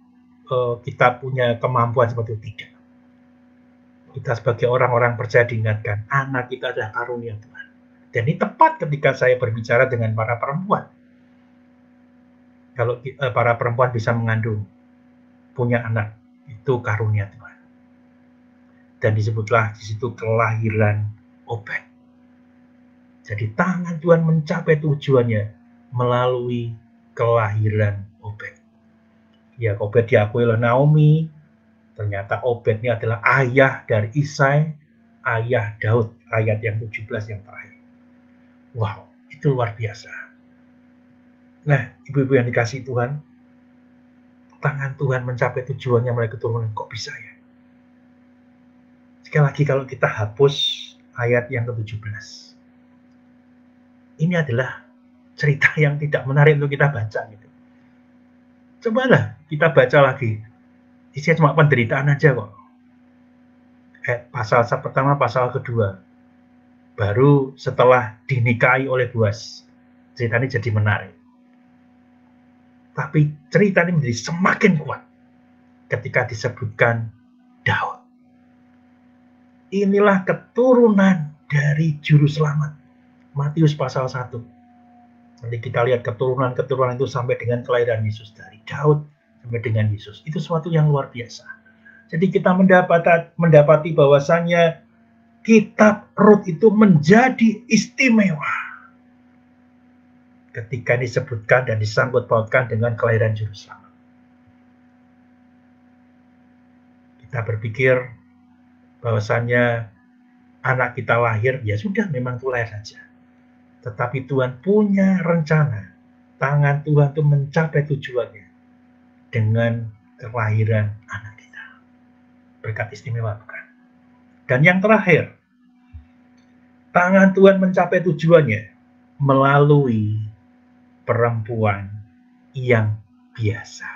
kita punya kemampuan seperti itu, tidak. Kita sebagai orang-orang percaya diingatkan, anak kita adalah karunia Tuhan. Dan ini tepat ketika saya berbicara dengan para perempuan. Kalau para perempuan bisa mengandung, punya anak, itu karunia Tuhan. Dan disebutlah di situ kelahiran Obed. Jadi tangan Tuhan mencapai tujuannya melalui kelahiran Obed. Ya, Obed diakui oleh Naomi. Ternyata Obed ini adalah ayah dari Isai, ayah Daud, ayat yang 17 yang terakhir. Wow, itu luar biasa. Nah, ibu-ibu yang dikasihi Tuhan, tangan Tuhan mencapai tujuannya melalui keturunan, kok bisa ya? Sekali lagi kalau kita hapus ayat yang ke-17. Ini adalah cerita yang tidak menarik untuk kita baca gitu. Cobalah kita baca lagi. Isinya cuma penderitaan aja kok. Pasal pertama, pasal kedua. Baru setelah dinikahi oleh Boaz, cerita ini jadi menarik. Tapi cerita ini menjadi semakin kuat ketika disebutkan Daud. Inilah keturunan dari juru selamat. Matius pasal 1. Nanti kita lihat keturunan-keturunan itu sampai dengan kelahiran Yesus. Dari Daud sampai dengan Yesus. Itu sesuatu yang luar biasa. Jadi kita mendapati bahwasannya kitab Rut itu menjadi istimewa ketika disebutkan dan disangkut pautkan dengan kelahiran juru selamat. Kita berpikir bahwasannya anak kita lahir, ya sudah, memang itu lahir saja. Tetapi Tuhan punya rencana. Tangan Tuhan itu mencapai tujuannya dengan kelahiran anak kita. Berkat istimewa, bukan? Dan yang terakhir, tangan Tuhan mencapai tujuannya melalui perempuan yang biasa.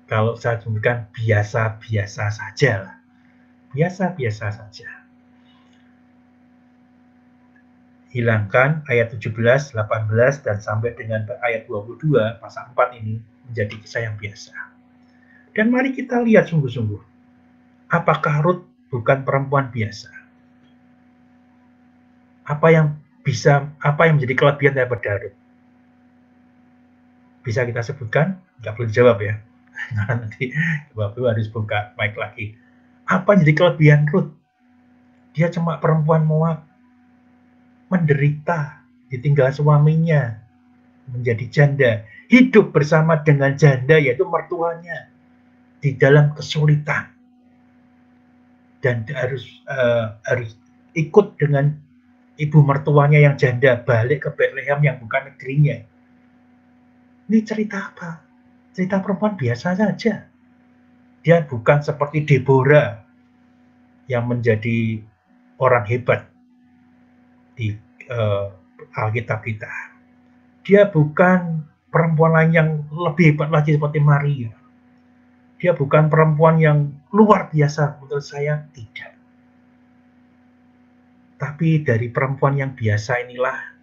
Kalau saya sebutkan biasa-biasa saja. Biasa-biasa saja. Hilangkan ayat 17, 18, dan sampai dengan ayat 22, pasal 4 ini menjadi kisah yang biasa. Dan mari kita lihat sungguh-sungguh. Apakah Rut bukan perempuan biasa? Apa yang menjadi kelebihan daripada Rut? Bisa kita sebutkan? Nggak perlu dijawab ya. Nanti Bapak harus buka mic lagi. Apa yang jadi kelebihan Rut? Dia cuma perempuan Moab, menderita, ditinggal suaminya, menjadi janda, hidup bersama dengan janda, yaitu mertuanya, di dalam kesulitan, dan harus ikut dengan ibu mertuanya yang janda balik ke Bethlehem yang bukan negerinya. Ini cerita apa? Cerita perempuan biasa saja. Dia bukan seperti Deborah yang menjadi orang hebat di Alkitab kita. Dia bukan perempuan lain yang lebih hebat lagi seperti Maria. Dia bukan perempuan yang luar biasa, menurut saya tidak. Tapi dari perempuan yang biasa inilah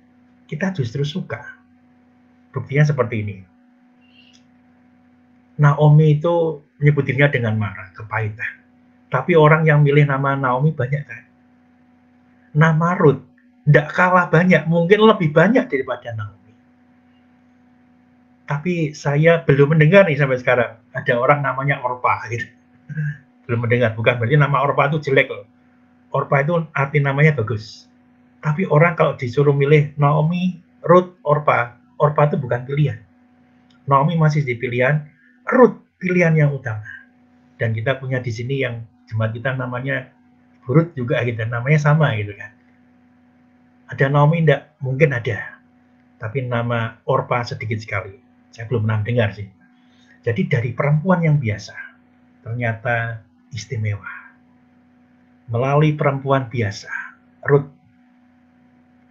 kita justru suka. Buktinya seperti ini. Naomi itu menyebut dirinya dengan marah, kepahitan. Tapi orang yang milih nama Naomi banyak kan? Nama Rut tidak kalah banyak, mungkin lebih banyak daripada Naomi. Tapi saya belum mendengar nih sampai sekarang ada orang namanya Orpa gitu. Belum mendengar, bukan berarti nama Orpa itu jelek loh. Orpa itu arti namanya bagus. Tapi orang kalau disuruh milih Naomi, Rut, Orpa itu bukan pilihan. Naomi masih di pilihan, Rut pilihan yang utama. Dan kita punya di sini yang jemaat kita namanya Rut juga gitu, namanya sama gitu kan. Ada Naomi enggak? Mungkin ada. Tapi nama Orpa sedikit sekali. Saya belum pernah dengar sih. Jadi dari perempuan yang biasa, ternyata istimewa. Melalui perempuan biasa, Rut.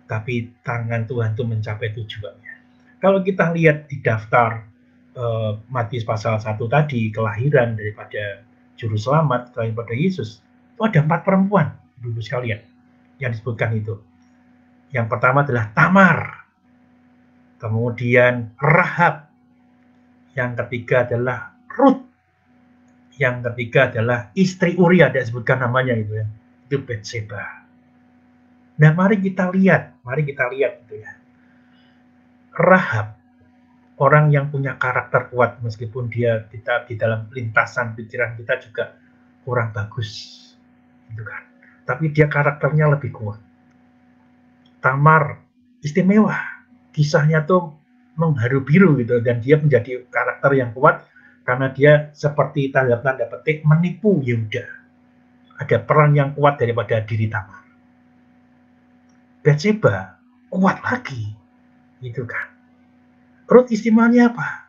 Tapi tangan Tuhan itu mencapai tujuannya. Kalau kita lihat di daftar Matius pasal 1 tadi, kelahiran daripada juru selamat, daripada Yesus, itu ada 4 perempuan, ibu sekalian, yang disebutkan itu. Yang pertama adalah Tamar, kemudian Rahab, yang ketiga adalah Rut, yang ketiga adalah istri Uria, tidak disebutkan namanya itu ya, itu Betseba. Nah, mari kita lihat itu ya. Rahab, orang yang punya karakter kuat, meskipun dia kita di dalam lintasan pikiran kita juga kurang bagus, gitu kan. Tapi dia karakternya lebih kuat. Tamar istimewa, kisahnya tuh mengharu biru gitu, dan dia menjadi karakter yang kuat karena dia seperti tanda petik menipu Yehuda. Ada peran yang kuat daripada diri Tamar. Betseba kuat lagi, gitu kan. Rut istimewanya apa?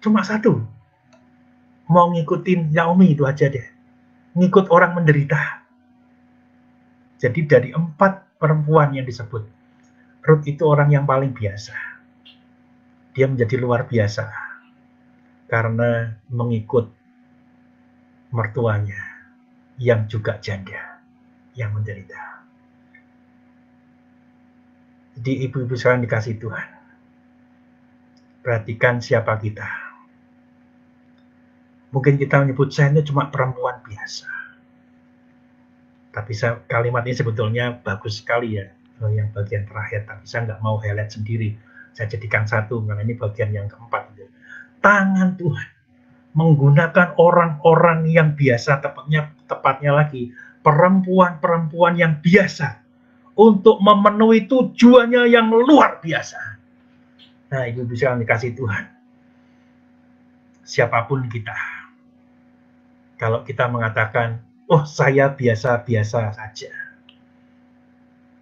Cuma satu. Mau ngikutin Naomi itu aja deh. ngikut orang menderita. Jadi dari 4 perempuan yang disebut, Ruth itu orang yang paling biasa. Dia menjadi luar biasa karena mengikut mertuanya yang juga janda, yang menderita. Jadi ibu-ibu sekalian dikasih Tuhan, perhatikan siapa kita. Mungkin kita menyebut saya ini cuma perempuan biasa. Tapi kalimat ini sebetulnya bagus sekali ya, yang bagian terakhir. Tapi saya nggak mau highlight sendiri. Saya jadikan satu, karena ini bagian yang keempat. Tangan Tuhan menggunakan orang-orang yang biasa, tepatnya lagi perempuan-perempuan yang biasa untuk memenuhi tujuannya yang luar biasa. Nah, ibu bisa dikasih Tuhan. Siapapun kita, kalau kita mengatakan, oh saya biasa-biasa saja.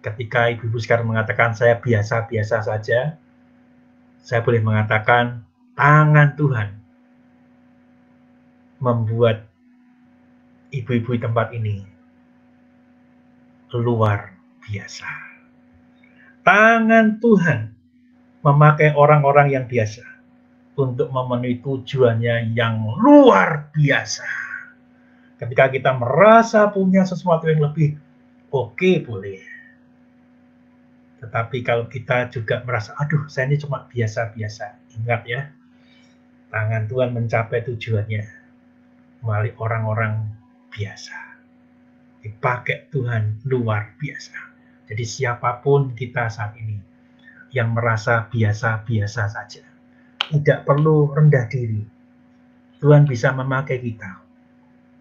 Ketika ibu-ibu sekarang mengatakan saya biasa-biasa saja, saya boleh mengatakan tangan Tuhan membuat ibu-ibu di tempat ini luar biasa. Tangan Tuhan memakai orang-orang yang biasa untuk memenuhi tujuannya yang luar biasa. Ketika kita merasa punya sesuatu yang lebih, oke, boleh. Tetapi kalau kita juga merasa, aduh saya ini cuma biasa-biasa. Ingat ya, tangan Tuhan mencapai tujuannya melalui orang-orang biasa. Dipakai Tuhan luar biasa. Jadi siapapun kita saat ini yang merasa biasa-biasa saja, tidak perlu rendah diri. Tuhan bisa memakai kita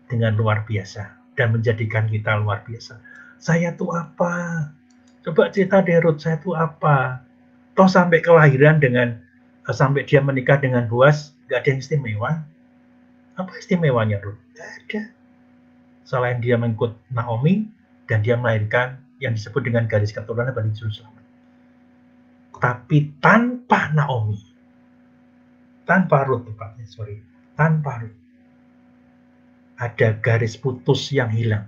dengan luar biasa dan menjadikan kita luar biasa. Saya tuh apa? Coba cerita deh Ruth, saya tuh apa? Toh sampai kelahiran sampai dia menikah dengan Boaz, gak ada yang istimewa. Apa istimewanya Ruth? Gak ada. Selain dia mengikut Naomi dan dia melahirkan yang disebut dengan garis keturunan Bani Juru Selamat. Tapi tanpa Naomi, tanpa Ruth tanpa Ruth, ada garis putus yang hilang.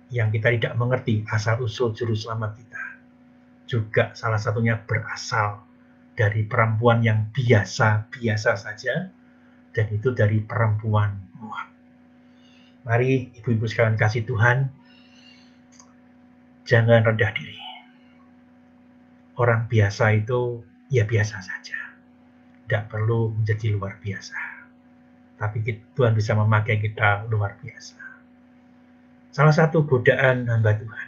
Yang kita tidak mengerti asal-usul Juru Selamat kita. Juga salah satunya berasal dari perempuan yang biasa-biasa saja, dan itu dari perempuan Moab. Mari ibu-ibu sekalian kasih Tuhan, jangan rendah diri. Orang biasa itu ya biasa saja. Tidak perlu menjadi luar biasa. Tapi Tuhan bisa memakai kita luar biasa. Salah satu godaan hamba Tuhan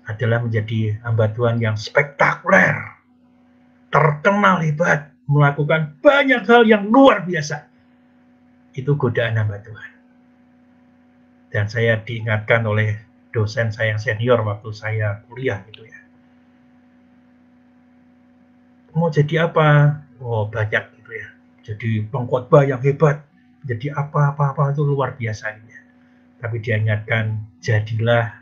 adalah menjadi hamba Tuhan yang spektakuler, terkenal hebat, melakukan banyak hal yang luar biasa. Itu godaan hamba Tuhan. Dan saya diingatkan oleh dosen saya yang senior waktu saya kuliah gitu ya. Mau jadi apa? Oh banyak gitu ya. Jadi pengkhotbah yang hebat. Jadi apa-apa itu luar biasa gitu. Tapi dia ingatkan, jadilah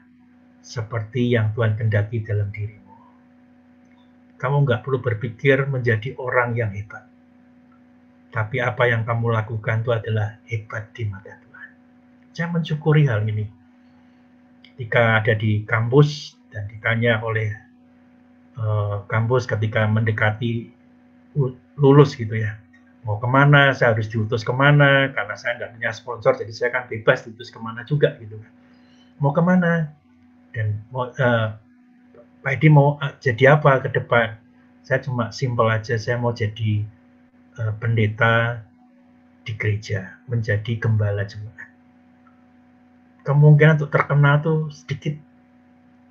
seperti yang Tuhan kehendaki dalam dirimu. Kamu nggak perlu berpikir menjadi orang yang hebat. Tapi apa yang kamu lakukan itu adalah hebat di mata Tuhan. Saya mensyukuri hal ini. Ketika ada di kampus dan ditanya oleh kampus ketika mendekati lulus gitu ya. Mau kemana, saya harus diutus kemana, karena saya nggak punya sponsor, jadi saya kan bebas diutus kemana juga gitu. Mau kemana, dan Pak Edi mau jadi apa ke depan? Saya cuma simpel aja, saya mau jadi pendeta di gereja, menjadi gembala jemaat. Kemungkinan untuk terkenal tuh sedikit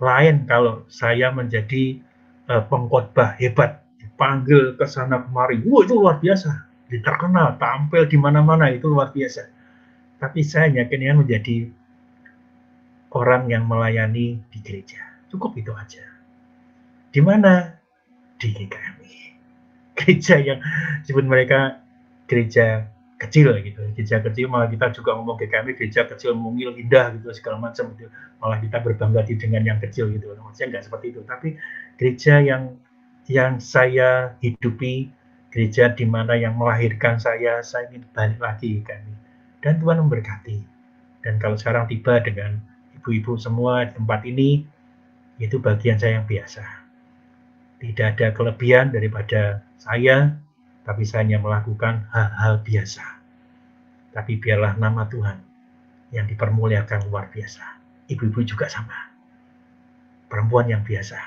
lain kalau saya menjadi pengkhotbah hebat, dipanggil ke sana kemari, wah itu luar biasa. Terkenal, tampil di mana-mana, itu luar biasa. Tapi saya yakin menjadi orang yang melayani di gereja. Cukup itu aja. Di mana? Di GKMI. Gereja yang disebut mereka gereja kecil gitu. Gereja kecil, malah kita juga ngomong GKMI, gereja kecil, mungil, indah gitu, segala macam gitu. Malah kita berbangga dengan yang kecil gitu. Maksudnya nggak seperti itu. Tapi gereja yang saya hidupi Gereja di mana yang melahirkan saya ingin balik lagi kan. Dan Tuhan memberkati. Dan kalau sekarang tiba dengan ibu-ibu semua di tempat ini, itu bagian saya yang biasa. Tidak ada kelebihan daripada saya, tapi saya hanya melakukan hal-hal biasa. Tapi biarlah nama Tuhan yang dipermuliakan luar biasa. Ibu-ibu juga sama. Perempuan yang biasa,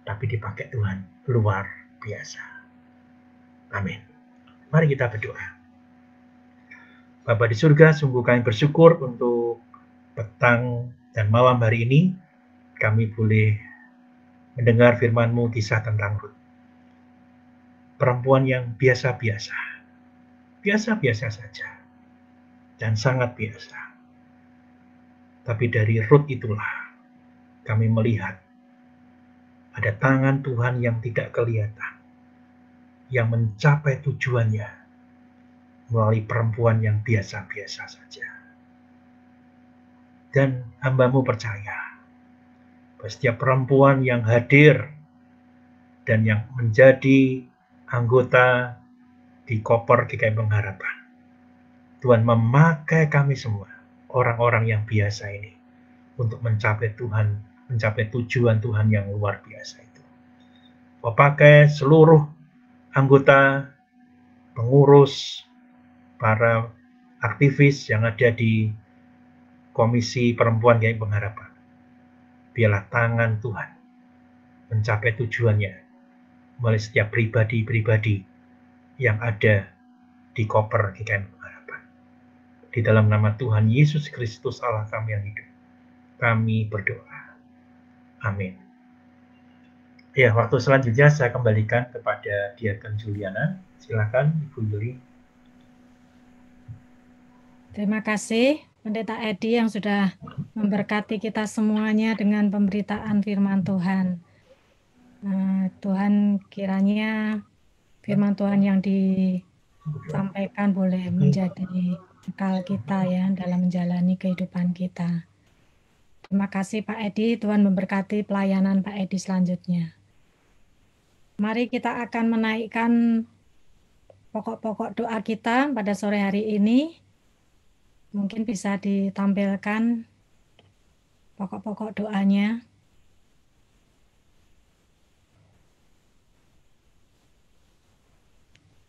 tapi dipakai Tuhan luar biasa. Amin. Mari kita berdoa. Bapa di surga, sungguh kami bersyukur untuk petang dan malam hari ini. Kami boleh mendengar firman-Mu kisah tentang Rut. Perempuan yang biasa-biasa. Biasa-biasa saja. Dan sangat biasa. Tapi dari Rut itulah kami melihat ada tangan Tuhan yang tidak kelihatan. Yang mencapai tujuannya melalui perempuan yang biasa-biasa saja. Dan hamba-Mu percaya bahwa setiap perempuan yang hadir dan yang menjadi anggota di Koper GKI Pengharapan, Tuhan memakai kami semua, orang-orang yang biasa ini, untuk mencapai Tuhan, mencapai tujuan Tuhan yang luar biasa itu. Memakai seluruh anggota, pengurus, para aktivis yang ada di Komisi Perempuan GKI Pengharapan. Biarlah tangan Tuhan mencapai tujuannya melalui setiap pribadi-pribadi yang ada di Koper GKI Pengharapan. Di dalam nama Tuhan Yesus Kristus Allah kami yang hidup, kami berdoa. Amin. Ya, waktu selanjutnya saya kembalikan kepada Diakon Juliana. Silakan Ibu Yuli. Terima kasih Pendeta Edi yang sudah memberkati kita semuanya dengan pemberitaan firman Tuhan. Tuhan kiranya firman Tuhan yang disampaikan boleh menjadi bekal kita ya dalam menjalani kehidupan kita. Terima kasih Pak Edi, Tuhan memberkati pelayanan Pak Edi selanjutnya. Mari kita akan menaikkan pokok-pokok doa kita pada sore hari ini. Mungkin bisa ditampilkan pokok-pokok doanya.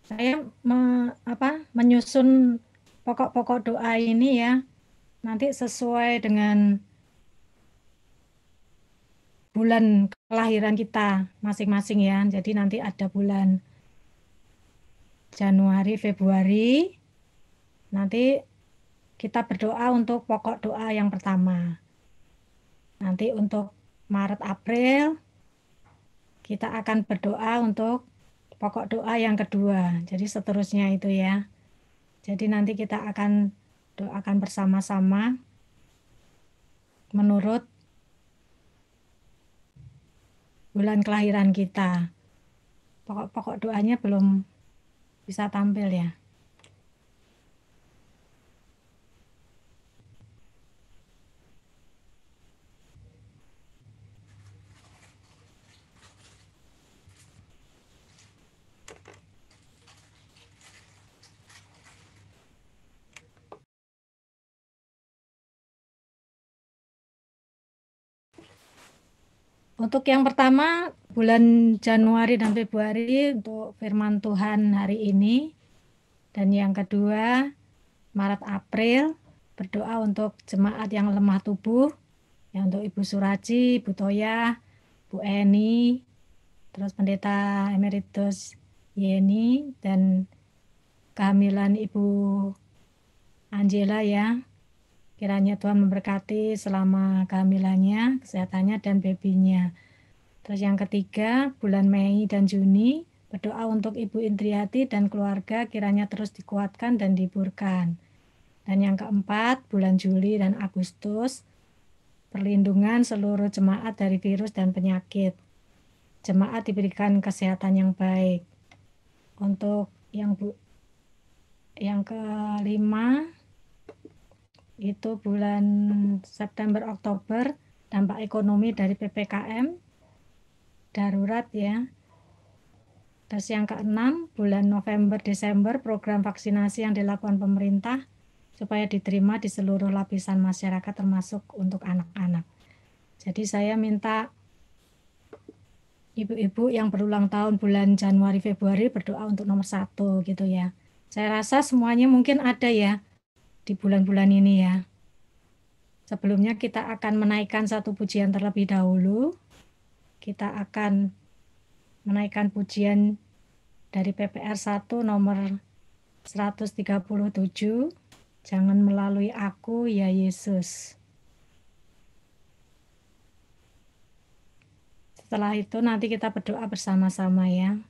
Saya menyusun pokok-pokok doa ini ya, nanti sesuai dengan bulan kelahiran kita masing-masing ya. Jadi nanti ada bulan Januari, Februari. Nanti kita berdoa untuk pokok doa yang pertama. Nanti untuk Maret, April, kita akan berdoa untuk pokok doa yang kedua. Jadi seterusnya itu ya. Jadi nanti kita akan doakan bersama-sama menurut bulan kelahiran kita. Pokok-pokok doanya belum bisa tampil ya. Untuk yang pertama, bulan Januari dan Februari untuk firman Tuhan hari ini. Dan yang kedua, Maret, April, berdoa untuk jemaat yang lemah tubuh, ya untuk Ibu Suraji, Ibu Toya, Bu Eni, terus Pendeta Emeritus Yeni, dan kehamilan Ibu Angela ya. Kiranya Tuhan memberkati selama kehamilannya, kesehatannya, dan babynya. Terus yang ketiga, bulan Mei dan Juni, berdoa untuk Ibu Indriati dan keluarga kiranya terus dikuatkan dan dihiburkan. Dan yang keempat, bulan Juli dan Agustus, perlindungan seluruh jemaat dari virus dan penyakit. Jemaat diberikan kesehatan yang baik. Untuk yang kelima, itu bulan September, Oktober, dampak ekonomi dari PPKM, darurat ya. Terus yang keenam, bulan November, Desember, program vaksinasi yang dilakukan pemerintah supaya diterima di seluruh lapisan masyarakat termasuk untuk anak-anak. Jadi saya minta ibu-ibu yang berulang tahun bulan Januari, Februari berdoa untuk nomor 1 gitu ya. Saya rasa semuanya mungkin ada ya di bulan-bulan ini ya. Sebelumnya kita akan menaikkan satu pujian terlebih dahulu. Kita akan menaikkan pujian dari PPR 1 nomor 137. Jangan melalui aku ya Yesus. Setelah itu nanti kita berdoa bersama-sama ya.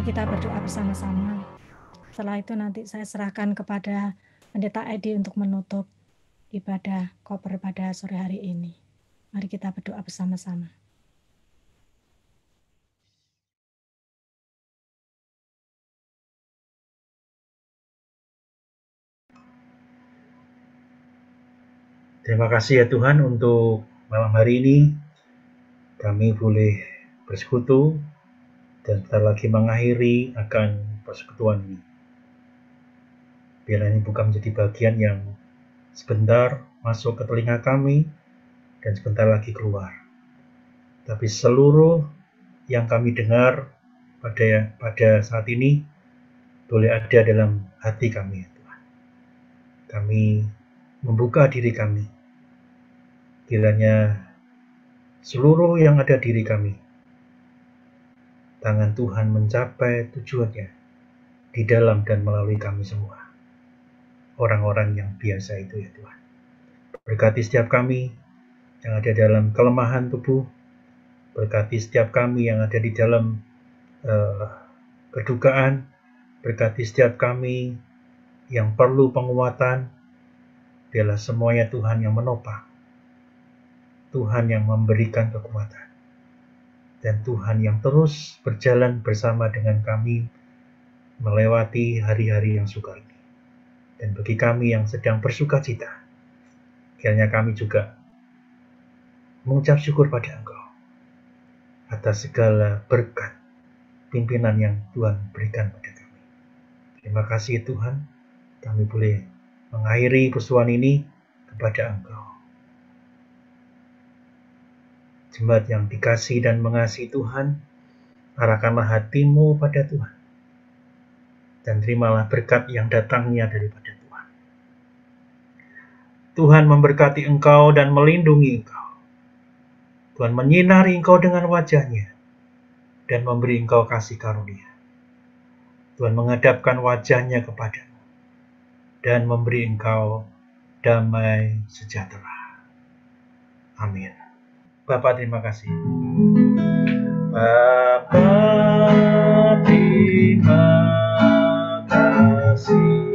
Kita berdoa bersama-sama. Setelah itu nanti saya serahkan kepada Pendeta Edi untuk menutup ibadah koper pada sore hari ini. Mari kita berdoa bersama-sama. Terima kasih ya Tuhan untuk malam hari ini kami boleh bersekutu dan sebentar lagi mengakhiri akan persekutuan ini. Biarlah ini bukan menjadi bagian yang sebentar masuk ke telinga kami dan sebentar lagi keluar. Tapi seluruh yang kami dengar pada saat ini boleh ada dalam hati kami ya Tuhan. Kami membuka diri kami. Kiranya seluruh yang ada diri kami, tangan Tuhan mencapai tujuannya di dalam dan melalui kami semua. Orang-orang yang biasa itu ya Tuhan. Berkati setiap kami yang ada dalam kelemahan tubuh. Berkati setiap kami yang ada di dalam kedukaan. Berkati setiap kami yang perlu penguatan. Biarlah semuanya Tuhan yang menopang. Tuhan yang memberikan kekuatan. Dan Tuhan yang terus berjalan bersama dengan kami melewati hari-hari yang sukar ini. Dan bagi kami yang sedang bersuka cita, kiranya kami juga mengucap syukur pada Engkau atas segala berkat pimpinan yang Tuhan berikan pada kami. Terima kasih Tuhan, kami boleh mengakhiri persekutuan ini kepada Engkau. Jemaat yang dikasihi dan mengasihi Tuhan, arahkanlah hatimu pada Tuhan. Dan terimalah berkat yang datangnya daripada Tuhan. Tuhan memberkati engkau dan melindungi engkau. Tuhan menyinari engkau dengan wajahnya dan memberi engkau kasih karunia. Tuhan menghadapkan wajahnya kepadamu dan memberi engkau damai sejahtera. Amin. Bapa, terima kasih. Bapa, terima kasih.